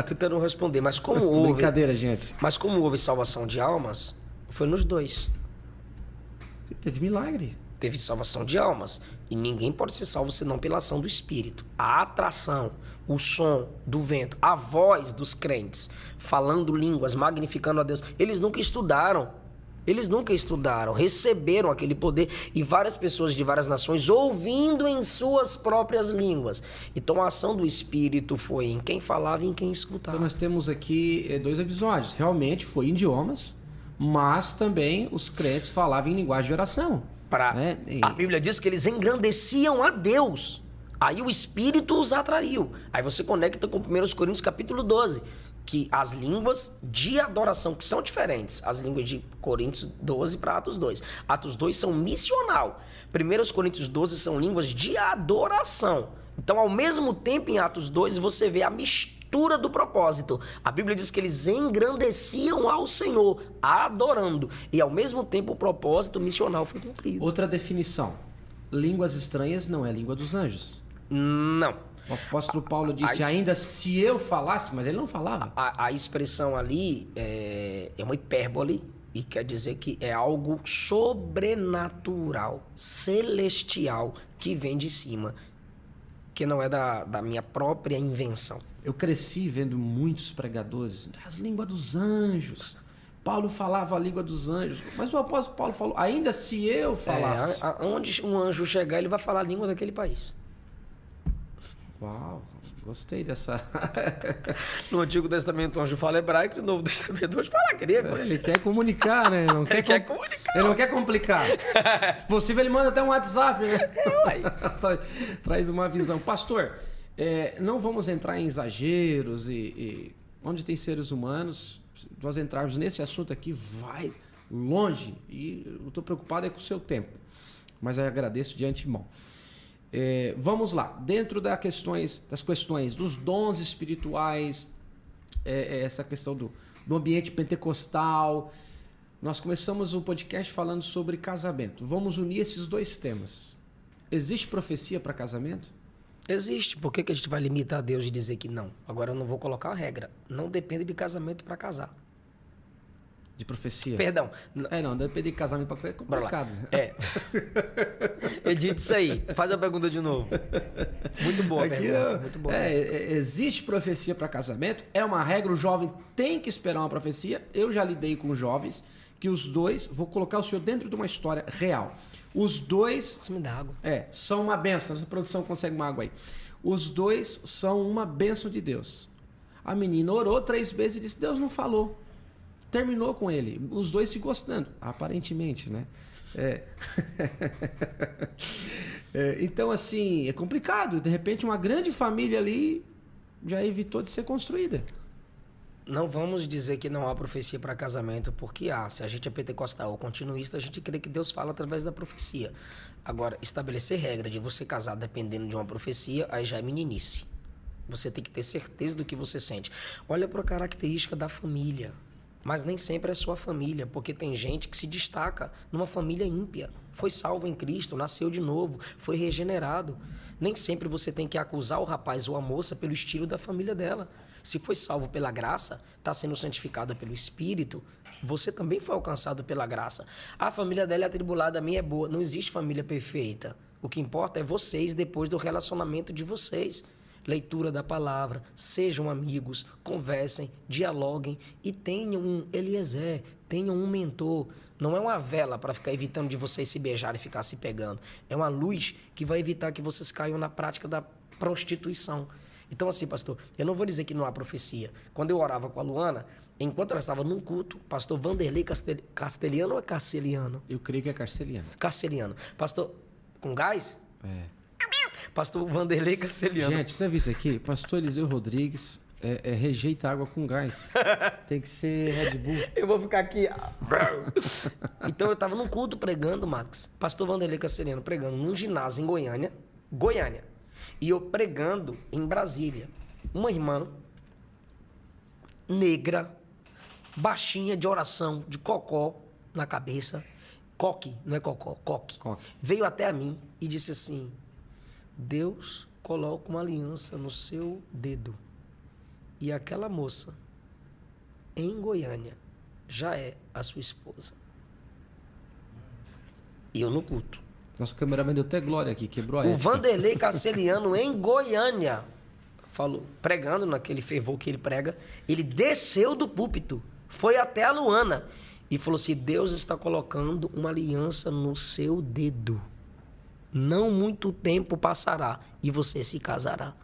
Tentando responder, mas como houve... Brincadeira, gente. Mas como houve salvação de almas, foi nos dois. Teve milagre. Teve salvação de almas. E ninguém pode ser salvo senão pela ação do Espírito. A atração, o som do vento, a voz dos crentes, falando línguas, magnificando a Deus. Eles nunca estudaram. Receberam aquele poder. E várias pessoas de várias nações ouvindo em suas próprias línguas. Então a ação do Espírito foi em quem falava e em quem escutava. Então nós temos aqui 2 episódios. Realmente foi em idiomas, mas também os crentes falavam em linguagem de oração. Né? A Bíblia diz que eles engrandeciam a Deus. Aí o Espírito os atraiu. Aí você conecta com 1 Coríntios capítulo 12, que as línguas de adoração, que são diferentes, as línguas de Coríntios 12 para Atos 2. Atos 2 são missional. 1 Coríntios 12 são línguas de adoração. Então, ao mesmo tempo, em Atos 2, você vê a mistura do propósito. A Bíblia diz que eles engrandeciam ao Senhor, adorando. E, ao mesmo tempo, o propósito missional foi cumprido. Outra definição. Línguas estranhas não é língua dos anjos. Não. O apóstolo Paulo disse, ainda se eu falasse, mas ele não falava. A expressão ali é uma hipérbole e quer dizer que é algo sobrenatural, celestial, que vem de cima, que não é da minha própria invenção. Eu cresci vendo muitos pregadores, as línguas dos anjos. Paulo falava a língua dos anjos, mas o apóstolo Paulo falou, ainda se eu falasse. Onde um anjo chegar, ele vai falar a língua daquele país. Uau, gostei dessa... No Antigo Testamento o anjo fala hebraico, no Novo Testamento o anjo fala grego. Ele quer comunicar, né? Ele quer comunicar. Ele não quer complicar. Se possível, ele manda até um WhatsApp, né? Traz uma visão. Pastor, não vamos entrar em exageros e onde tem seres humanos, se nós entrarmos nesse assunto aqui, vai longe. E eu estou preocupado com o seu tempo. Mas eu agradeço de antemão. Vamos lá, dentro das questões dos dons espirituais, essa questão do ambiente pentecostal, nós começamos o podcast falando sobre casamento. Vamos unir esses 2 temas. Existe profecia para casamento? Existe. Por que a gente vai limitar Deus e dizer que não? Agora eu não vou colocar a regra. Não depende de casamento para casar. De profecia? Perdão. Não, depende de casamento para é complicado. Edita isso aí. Faz a pergunta de novo. Muito boa a pergunta. Muito boa. Existe profecia para casamento? É uma regra, o jovem tem que esperar uma profecia. Eu já lidei com jovens que os 2, vou colocar o senhor dentro de uma história real. Os 2... Você me dá água. São uma bênção. Essa produção consegue uma água aí. Os 2 são uma bênção de Deus. A menina orou 3 vezes e disse, Deus não falou. Terminou com ele. Os 2 se gostando, aparentemente, né? Então, assim, é complicado. De repente, uma grande família ali já evitou de ser construída. Não vamos dizer que não há profecia para casamento, porque há. Se a gente é pentecostal ou continuista, a gente crê que Deus fala através da profecia. Agora, estabelecer regra de você casar dependendo de uma profecia, aí já é meninice. Você tem que ter certeza do que você sente. Olha para a característica da família. Mas nem sempre é sua família, porque tem gente que se destaca numa família ímpia. Foi salvo em Cristo, nasceu de novo, foi regenerado. Nem sempre você tem que acusar o rapaz ou a moça pelo estilo da família dela. Se foi salvo pela graça, está sendo santificada pelo Espírito, você também foi alcançado pela graça. A família dela é atribulada, a minha é boa. Não existe família perfeita. O que importa é vocês depois do relacionamento de vocês. Leitura da palavra, sejam amigos, conversem, dialoguem e tenham um Eliezer, tenham um mentor. Não é uma vela para ficar evitando de vocês se beijarem e ficar se pegando. É uma luz que vai evitar que vocês caiam na prática da prostituição. Então, assim, pastor, eu não vou dizer que não há profecia. Quando eu orava com a Luana, enquanto ela estava num culto, pastor Vanderlei Castelhano ou é Carceliano? Eu creio que é Carceliano. Carceliano. Pastor, com gás? É. Pastor Vanderlei Castelhano. Gente, você viu isso aqui? Pastor Eliseu Rodrigues rejeita água com gás. Tem que ser Red Bull. Eu vou ficar aqui. Então eu estava num culto pregando, Max. Pastor Vanderlei Castelhano pregando num ginásio em Goiânia. E eu pregando em Brasília. Uma irmã negra, baixinha, de oração, de cocó na cabeça. Coque, não é cocó, coque. Veio até a mim e disse assim: Deus coloca uma aliança no seu dedo. E aquela moça, em Goiânia, já é a sua esposa. E eu no culto. Nosso cameraman deu até glória aqui, quebrou a O ética. Vanderlei Casceliano, em Goiânia, falou, pregando naquele fervor que ele prega, ele desceu do púlpito, foi até a Luana e falou assim: Deus está colocando uma aliança no seu dedo. Não muito tempo passará e você se casará.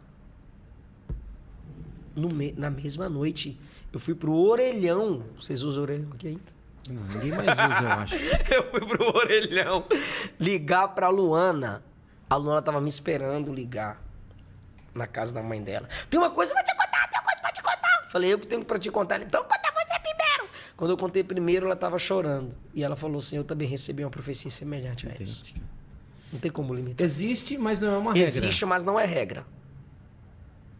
Na mesma noite, eu fui pro Orelhão. Vocês usam Orelhão aqui ainda? Não, ninguém mais usa, eu acho. Eu fui pro Orelhão ligar pra Luana. A Luana tava me esperando ligar na casa da mãe dela. Tem uma coisa pra te contar, tem uma coisa pra te contar. Falei, eu que tenho pra te contar. Então conta você primeiro. Quando eu contei primeiro, ela tava chorando. E ela falou assim: eu também recebi uma profecia semelhante a essa. Não tem como limitar. Existe, mas não é uma regra. Existe, mas não é regra.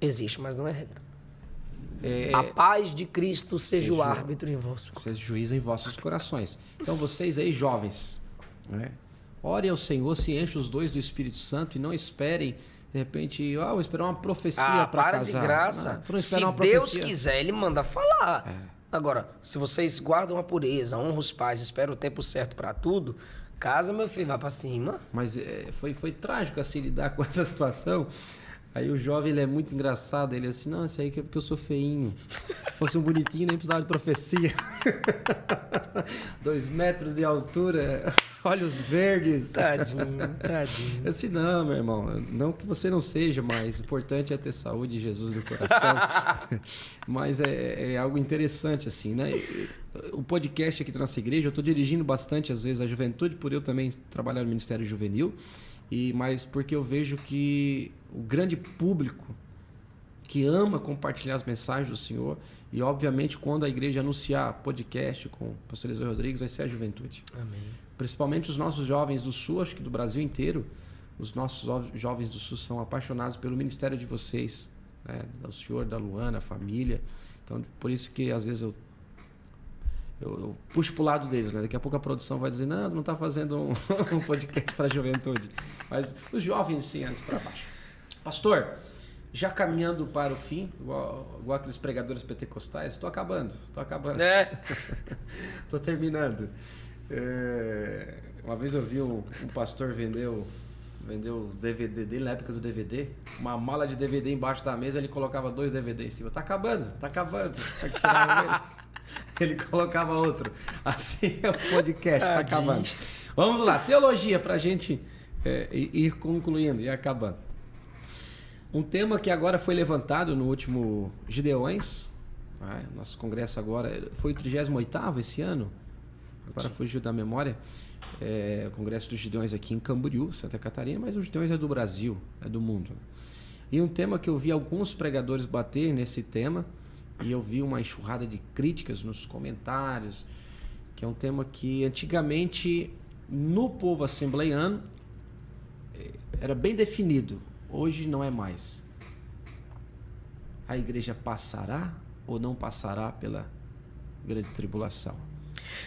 Existe, mas não é regra. A paz de Cristo seja o árbitro em vossos corações. Seja juiz em vossos corações. Então vocês aí, jovens, né? Orem ao Senhor, se enchem os dois do Espírito Santo e não esperem, de repente, vou esperar uma profecia para casar. Para de graça. Não, se Deus quiser, Ele manda falar. Agora, se vocês guardam a pureza, honram os pais, esperam o tempo certo para tudo, casa, meu filho, vai para cima. Mas foi trágico assim lidar com essa situação. Aí o jovem, ele é muito engraçado, ele é assim: não, isso aí é porque eu sou feinho. Se fosse um bonitinho, nem precisava de profecia. 2 metros de altura, olhos verdes. Tadinho. Assim, não, meu irmão, não que você não seja, mas o importante é ter saúde e Jesus no coração. Mas é algo interessante, assim, né? O podcast aqui da nossa igreja, eu estou dirigindo bastante, às vezes, a juventude, por eu também trabalhar no Ministério Juvenil, mas porque eu vejo que o grande público que ama compartilhar as mensagens do Senhor, e obviamente quando a igreja anunciar podcast com o pastor Eliseu Rodrigues, vai ser a juventude. Amém. Principalmente os nossos jovens do Sul, acho que do Brasil inteiro, os nossos jovens do Sul são apaixonados pelo ministério de vocês, né? Do senhor, da Luana, a família. Então, por isso que às vezes eu puxo pro lado deles, né? Daqui a pouco a produção vai dizer: não está fazendo um podcast para a juventude. Mas os jovens, sim, anos para baixo. Pastor, já caminhando para o fim, igual aqueles pregadores pentecostais, estou acabando. Estou terminando. Uma vez eu vi um pastor vendeu os DVD dele, na época do DVD, uma mala de DVD embaixo da mesa, ele colocava 2 DVD em cima. Tá acabando. Ele colocava outro. Assim é o podcast, tá acabando. Vamos lá, teologia, para a gente ir concluindo e acabando. Um tema que agora foi levantado no último Gideões, nosso congresso agora, foi o 38º esse ano, agora fugiu da memória, o congresso dos Gideões aqui em Camboriú, Santa Catarina, mas os Gideões é do Brasil, é do mundo. E um tema que eu vi alguns pregadores bater nesse tema, e eu vi uma enxurrada de críticas nos comentários, que é um tema que antigamente no povo assembleiano era bem definido, hoje não é mais. A igreja passará ou não passará pela grande tribulação?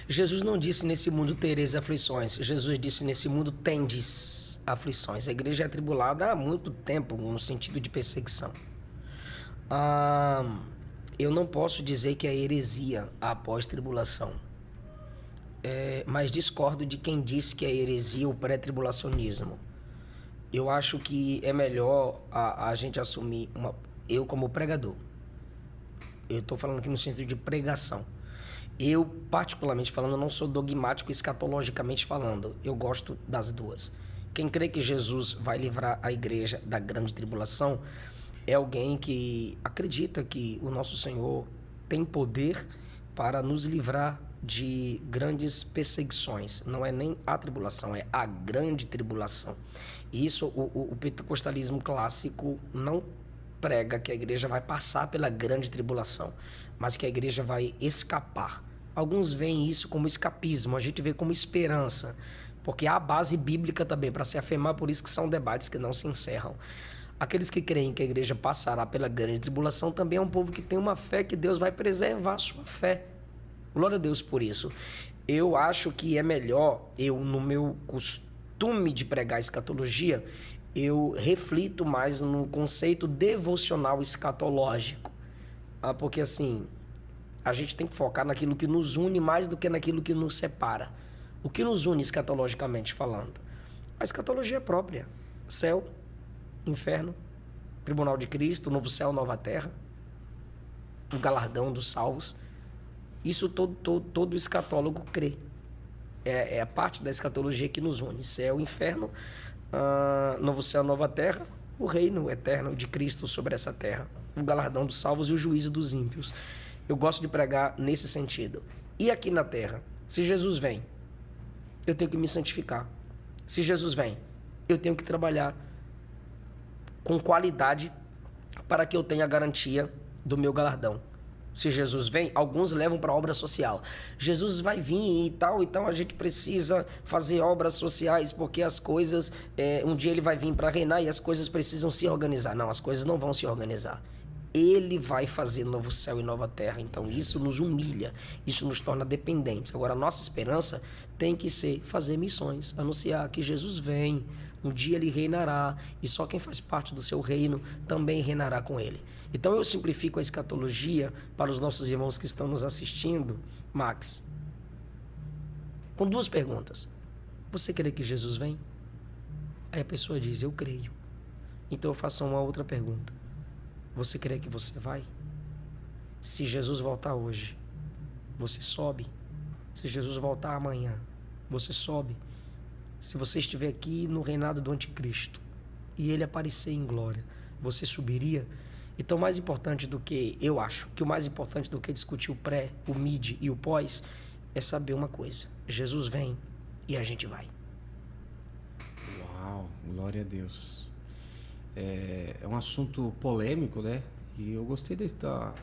Jesus não disse nesse mundo tereis aflições. Jesus disse nesse mundo tendes aflições. A igreja é atribulada há muito tempo no sentido de perseguição. Eu não posso dizer que é heresia a pós-tribulação. Mas discordo de quem disse que é heresia o pré-tribulacionismo. Eu acho que é melhor a gente assumir eu como pregador. Eu estou falando aqui no sentido de pregação. Eu, particularmente falando, não sou dogmático escatologicamente falando. Eu gosto das duas. Quem crê que Jesus vai livrar a igreja da grande tribulação é alguém que acredita que o nosso Senhor tem poder para nos livrar de grandes perseguições. Não é nem a tribulação, é a grande tribulação. E isso, o pentecostalismo clássico não prega que a igreja vai passar pela grande tribulação, mas que a igreja vai escapar. Alguns veem isso como escapismo, a gente vê como esperança, porque há base bíblica também para se afirmar, por isso que são debates que não se encerram. Aqueles que creem que a igreja passará pela grande tribulação também é um povo que tem uma fé que Deus vai preservar a sua fé. Glória a Deus por isso. Eu acho que é melhor, no meu costume de pregar escatologia, eu reflito mais no conceito devocional escatológico. Porque assim, a gente tem que focar naquilo que nos une mais do que naquilo que nos separa. O que nos une escatologicamente falando? A escatologia própria. Céu, inferno, tribunal de Cristo, novo céu, nova terra, o galardão dos salvos. Isso todo escatólogo crê. É a parte da escatologia que nos une. Céu, inferno, novo céu, nova terra, o reino eterno de Cristo sobre essa terra, o galardão dos salvos e o juízo dos ímpios. Eu gosto de pregar nesse sentido. E aqui na terra, se Jesus vem, eu tenho que me santificar. Se Jesus vem, eu tenho que trabalhar com qualidade para que eu tenha a garantia do meu galardão. Se Jesus vem, alguns levam para a obra social. Jesus vai vir e tal, então a gente precisa fazer obras sociais, porque as coisas, um dia ele vai vir para reinar e as coisas precisam se organizar. Não, as coisas não vão se organizar. Ele vai fazer novo céu e nova terra, então isso nos humilha, isso nos torna dependentes. Agora, a nossa esperança tem que ser fazer missões, anunciar que Jesus vem, um dia ele reinará, e só quem faz parte do seu reino também reinará com ele. Então eu simplifico a escatologia para os nossos irmãos que estão nos assistindo, Max, com duas perguntas. Você crê que Jesus vem? Aí a pessoa diz, eu creio. Então eu faço uma outra pergunta. Você crê que você vai? Se Jesus voltar hoje, você sobe. Se Jesus voltar amanhã, você sobe. Se você estiver aqui no reinado do anticristo e ele aparecer em glória, você subiria? Então, mais importante do que, eu acho, que o mais importante do que discutir o pré, o mid e o pós, é saber uma coisa. Jesus vem e a gente vai. Uau, glória a Deus. É um assunto polêmico, né? E eu gostei da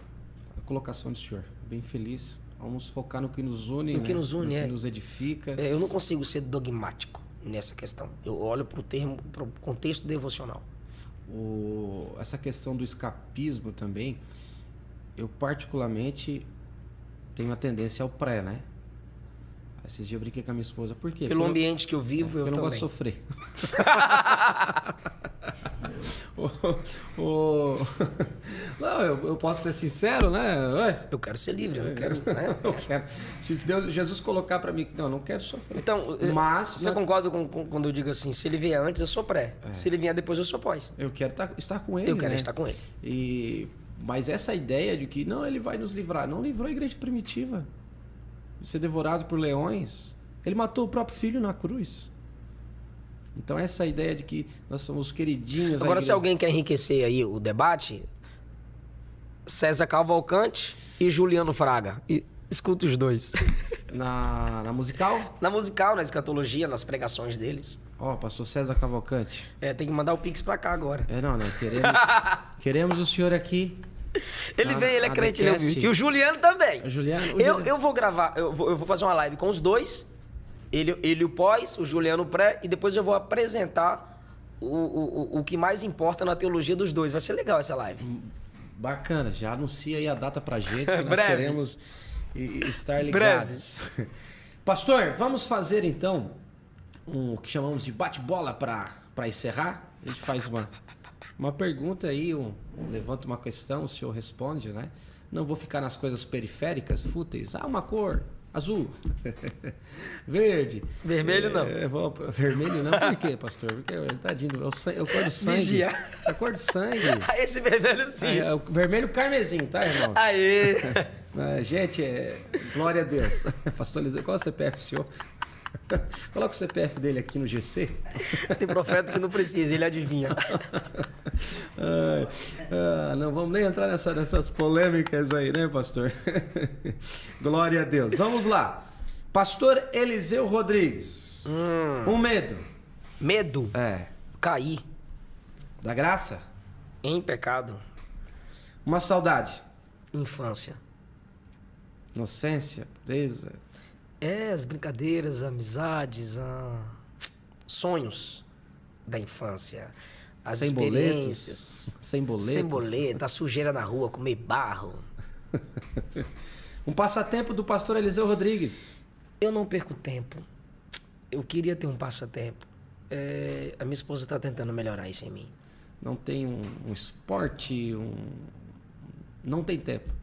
colocação do senhor. Bem feliz. Vamos focar no que nos une, no que nos une, no que nos edifica. Eu não consigo ser dogmático nessa questão. Eu olho para o contexto devocional. Essa questão do escapismo também, eu particularmente tenho a tendência ao pré, né? Esses dias eu brinquei com a minha esposa. Por quê? Pelo ambiente que eu vivo, eu não também. gosto de sofrer. Não, eu posso ser sincero, né? Ué? Eu quero ser livre, eu não quero... Né? Eu quero. Se Jesus colocar para mim que não quero sofrer. Então, mas você concorda quando eu digo assim, se ele vier antes, eu sou pré. Se ele vier depois, eu sou pós. Eu quero estar com ele, Eu quero estar com ele. Mas essa ideia de que não, ele vai nos livrar, não livrou a igreja primitiva de ser devorado por leões. Ele matou o próprio filho na cruz. Então essa ideia de que nós somos queridinhos... Agora, se alguém quer enriquecer aí o debate, César Cavalcante e Juliano Fraga. Escuta os dois. Na musical? Na musical, na escatologia, nas pregações deles. Pastor César Cavalcante. Tem que mandar o Pix pra cá agora. Não, queremos o senhor aqui. Ele vem, ele é crente, e o Juliano também. Eu vou gravar, eu vou fazer uma live com os dois, ele o pós, o Juliano o pré, e depois eu vou apresentar o que mais importa na teologia dos dois. Vai ser legal essa live. Bacana, já anuncia aí a data pra gente, que nós e estar ligados. Pastor, vamos fazer então o que chamamos de bate-bola para encerrar. A gente faz uma pergunta aí, levanta uma questão, o senhor responde, né? Não vou ficar nas coisas periféricas, fúteis. Uma cor, azul, verde. Vermelho não. Vermelho não, por quê, pastor? Porque, tadinho, é a cor do sangue. Vigia. É a cor do sangue. Esse vermelho sim. É o vermelho carmesim, tá, irmão? Aê! Gente, glória a Deus. Pastor Eliseu, qual é o CPF, senhor? Coloca o CPF dele aqui no GC. Tem profeta que não precisa, ele adivinha. Não vamos nem entrar nessas polêmicas aí, né, pastor? Glória a Deus. Vamos lá. Pastor Eliseu Rodrigues. Um medo. Medo? Cair. Da graça? Em pecado. Uma saudade. Infância. Inocência, pureza. As brincadeiras, amizades, sonhos da infância. As sem experiências. Boletos. Sem boletos. Sem boleto, a sujeira na rua, comer barro. Um passatempo do pastor Eliseu Rodrigues. Eu não perco tempo. Eu queria ter um passatempo. A minha esposa está tentando melhorar isso em mim. Não tem um esporte, não tem tempo.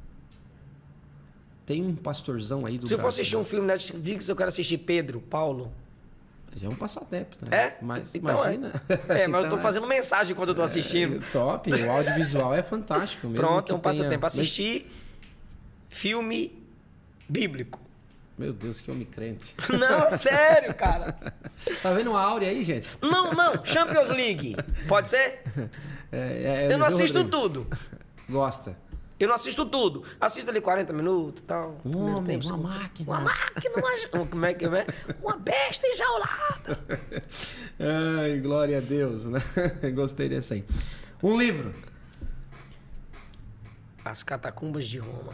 Tem um pastorzão aí do Se eu for assistir um filme Netflix, eu quero assistir Pedro, Paulo. Já é um passatempo, né? Mas então, imagina. Mas então, eu tô fazendo mensagem quando eu tô assistindo. Top, o audiovisual é fantástico mesmo. Pronto, é um passatempo. Assistir filme bíblico. Meu Deus, que homem crente. Não, sério, cara. Tá vendo uma áurea aí, gente? Não, Champions League. Pode ser? Eu não assisto tudo. Gosta? Eu não assisto tudo. Assisto ali 40 minutos e tal. Uma máquina. Uma máquina. Como é que é? Uma besta enjaulada. Ai, glória a Deus, né? Gostei desse aí. Um livro. As Catacumbas de Roma.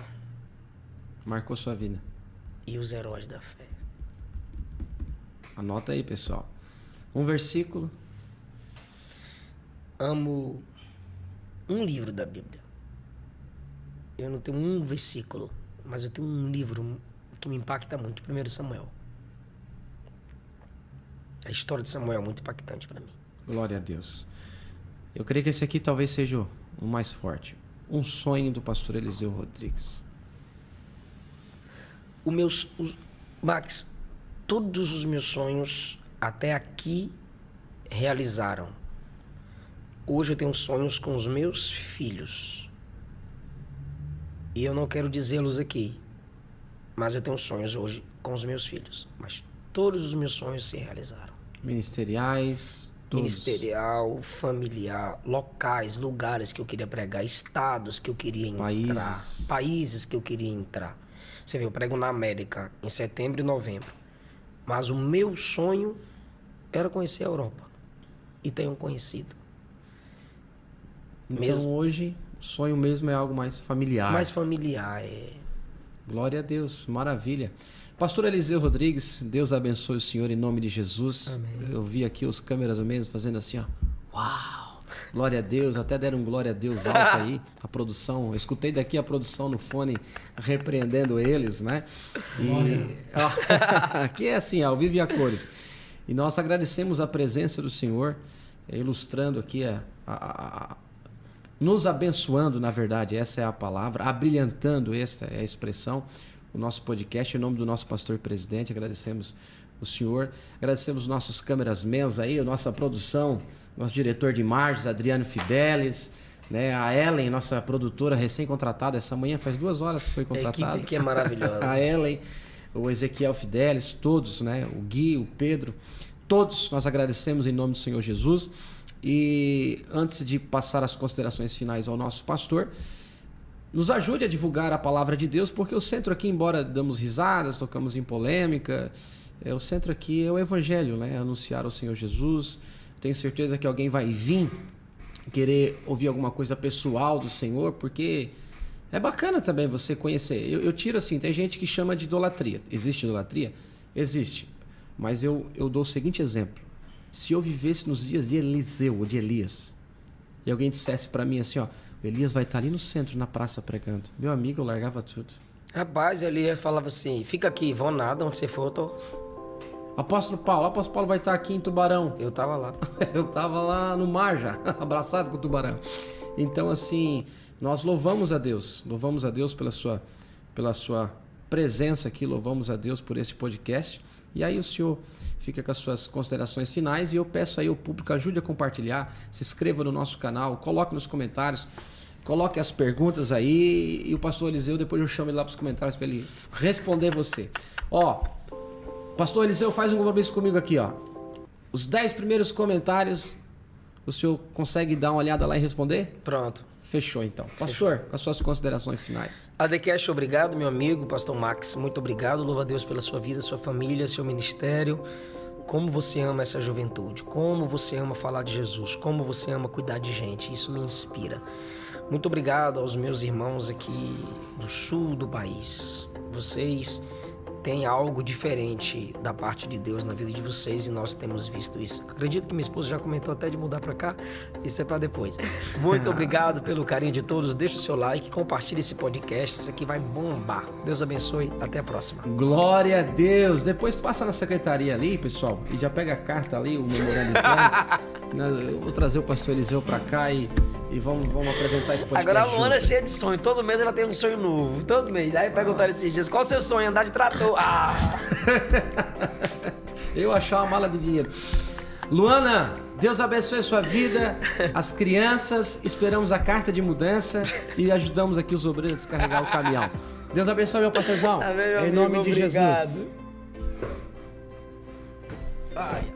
Marcou sua vida. E os Heróis da Fé. Anota aí, pessoal. Um versículo. Amo um livro da Bíblia. Eu não tenho um versículo, mas eu tenho um livro que me impacta muito. 1 Samuel. A história de Samuel é muito impactante para mim. Glória a Deus. Eu creio que esse aqui talvez seja o mais forte. Um sonho do pastor Eliseu Rodrigues. Max, todos os meus sonhos até aqui realizaram. Hoje eu tenho sonhos com os meus filhos. E eu não quero dizê-los aqui, mas eu tenho sonhos hoje com os meus filhos. Mas todos os meus sonhos se realizaram. Ministeriais, todos. Ministerial, familiar, locais, lugares que eu queria pregar, estados que eu queria entrar, países que eu queria entrar. Você vê, eu prego na América em setembro e novembro. Mas o meu sonho era conhecer a Europa. E tenho conhecido. Então hoje, o sonho mesmo é algo mais familiar. Mais familiar, Glória a Deus, maravilha. Pastor Eliseu Rodrigues, Deus abençoe o senhor em nome de Jesus. Amém. Eu vi aqui os câmeras mesmo fazendo assim, ó. Uau! Glória a Deus, até deram um glória a Deus alto aí. A produção, eu escutei daqui a produção no fone repreendendo eles, né? E aqui é assim, ao vivo e a cores. E nós agradecemos a presença do Senhor, ilustrando aqui nos abençoando, na verdade, essa é a palavra, abrilhantando, essa é a expressão, o nosso podcast, em nome do nosso pastor presidente, agradecemos o senhor, agradecemos nossos câmeras-mens aí, a nossa produção, nosso diretor de imagens, Adriano Fidelis, né, a Ellen, nossa produtora recém-contratada, essa manhã faz 2 horas que foi contratada. A equipe que é maravilhosa. A Ellen, o Ezequiel Fidelis, todos, né, o Gui, o Pedro, todos nós agradecemos em nome do Senhor Jesus. E antes de passar as considerações finais ao nosso pastor, nos ajude a divulgar a palavra de Deus, porque o centro aqui, embora damos risadas, tocamos em polêmica, o centro aqui é o evangelho, né? Anunciar o Senhor Jesus. Tenho certeza que alguém vai vir querer ouvir alguma coisa pessoal do Senhor, porque é bacana também você conhecer. Eu tiro assim, tem gente que chama de idolatria. Existe idolatria? Existe. Mas eu dou o seguinte exemplo. Se eu vivesse nos dias de Eliseu ou de Elias, e alguém dissesse para mim assim, ó, o Elias vai estar ali no centro, na praça, pregando. Meu amigo, eu largava tudo. Rapaz, ele falava assim, fica aqui, vou nada, onde você for, eu tô... Apóstolo Paulo vai estar aqui em Tubarão. Eu tava lá. Eu tava lá no mar já, abraçado com o tubarão. Então, assim, nós louvamos a Deus pela sua presença aqui, louvamos a Deus por esse podcast. E aí o senhor fica com as suas considerações finais e eu peço aí ao público, ajude a compartilhar, se inscreva no nosso canal, coloque nos comentários, coloque as perguntas aí e o pastor Eliseu, depois eu chamo ele lá para os comentários para ele responder você. Ó, pastor Eliseu faz um compromisso comigo aqui, ó. Os 10 primeiros comentários, o senhor consegue dar uma olhada lá e responder? Pronto. Fechou, então. Pastor, com as suas considerações finais. ADCast, obrigado, meu amigo, pastor Max. Muito obrigado. Louva a Deus pela sua vida, sua família, seu ministério. Como você ama essa juventude. Como você ama falar de Jesus. Como você ama cuidar de gente. Isso me inspira. Muito obrigado aos meus irmãos aqui do sul do país. Vocês têm algo diferente da parte de Deus na vida de vocês e nós temos visto isso. Acredito que minha esposa já comentou até de mudar para cá. Isso é para depois. Muito obrigado pelo carinho de todos. Deixa o seu like, compartilhe esse podcast. Isso aqui vai bombar. Deus abençoe. Até a próxima. Glória a Deus. Depois passa na secretaria ali, pessoal, e já pega a carta ali, o memorando interno. Eu vou trazer o pastor Eliseu para cá e vamos apresentar esse podcast. Agora a Luana é junto. cheia de sonho. Todo mês ela tem um sonho novo. Todo mês. Aí perguntaram esses dias, qual o seu sonho? Andar de trator. Ah! Eu achar uma mala de dinheiro. Luana, Deus abençoe a sua vida, as crianças, esperamos a carta de mudança e ajudamos aqui os obreiros a descarregar o caminhão. Deus abençoe, meu pastorzão. Amém, meu em nome amigo, de obrigado. Jesus. Ai.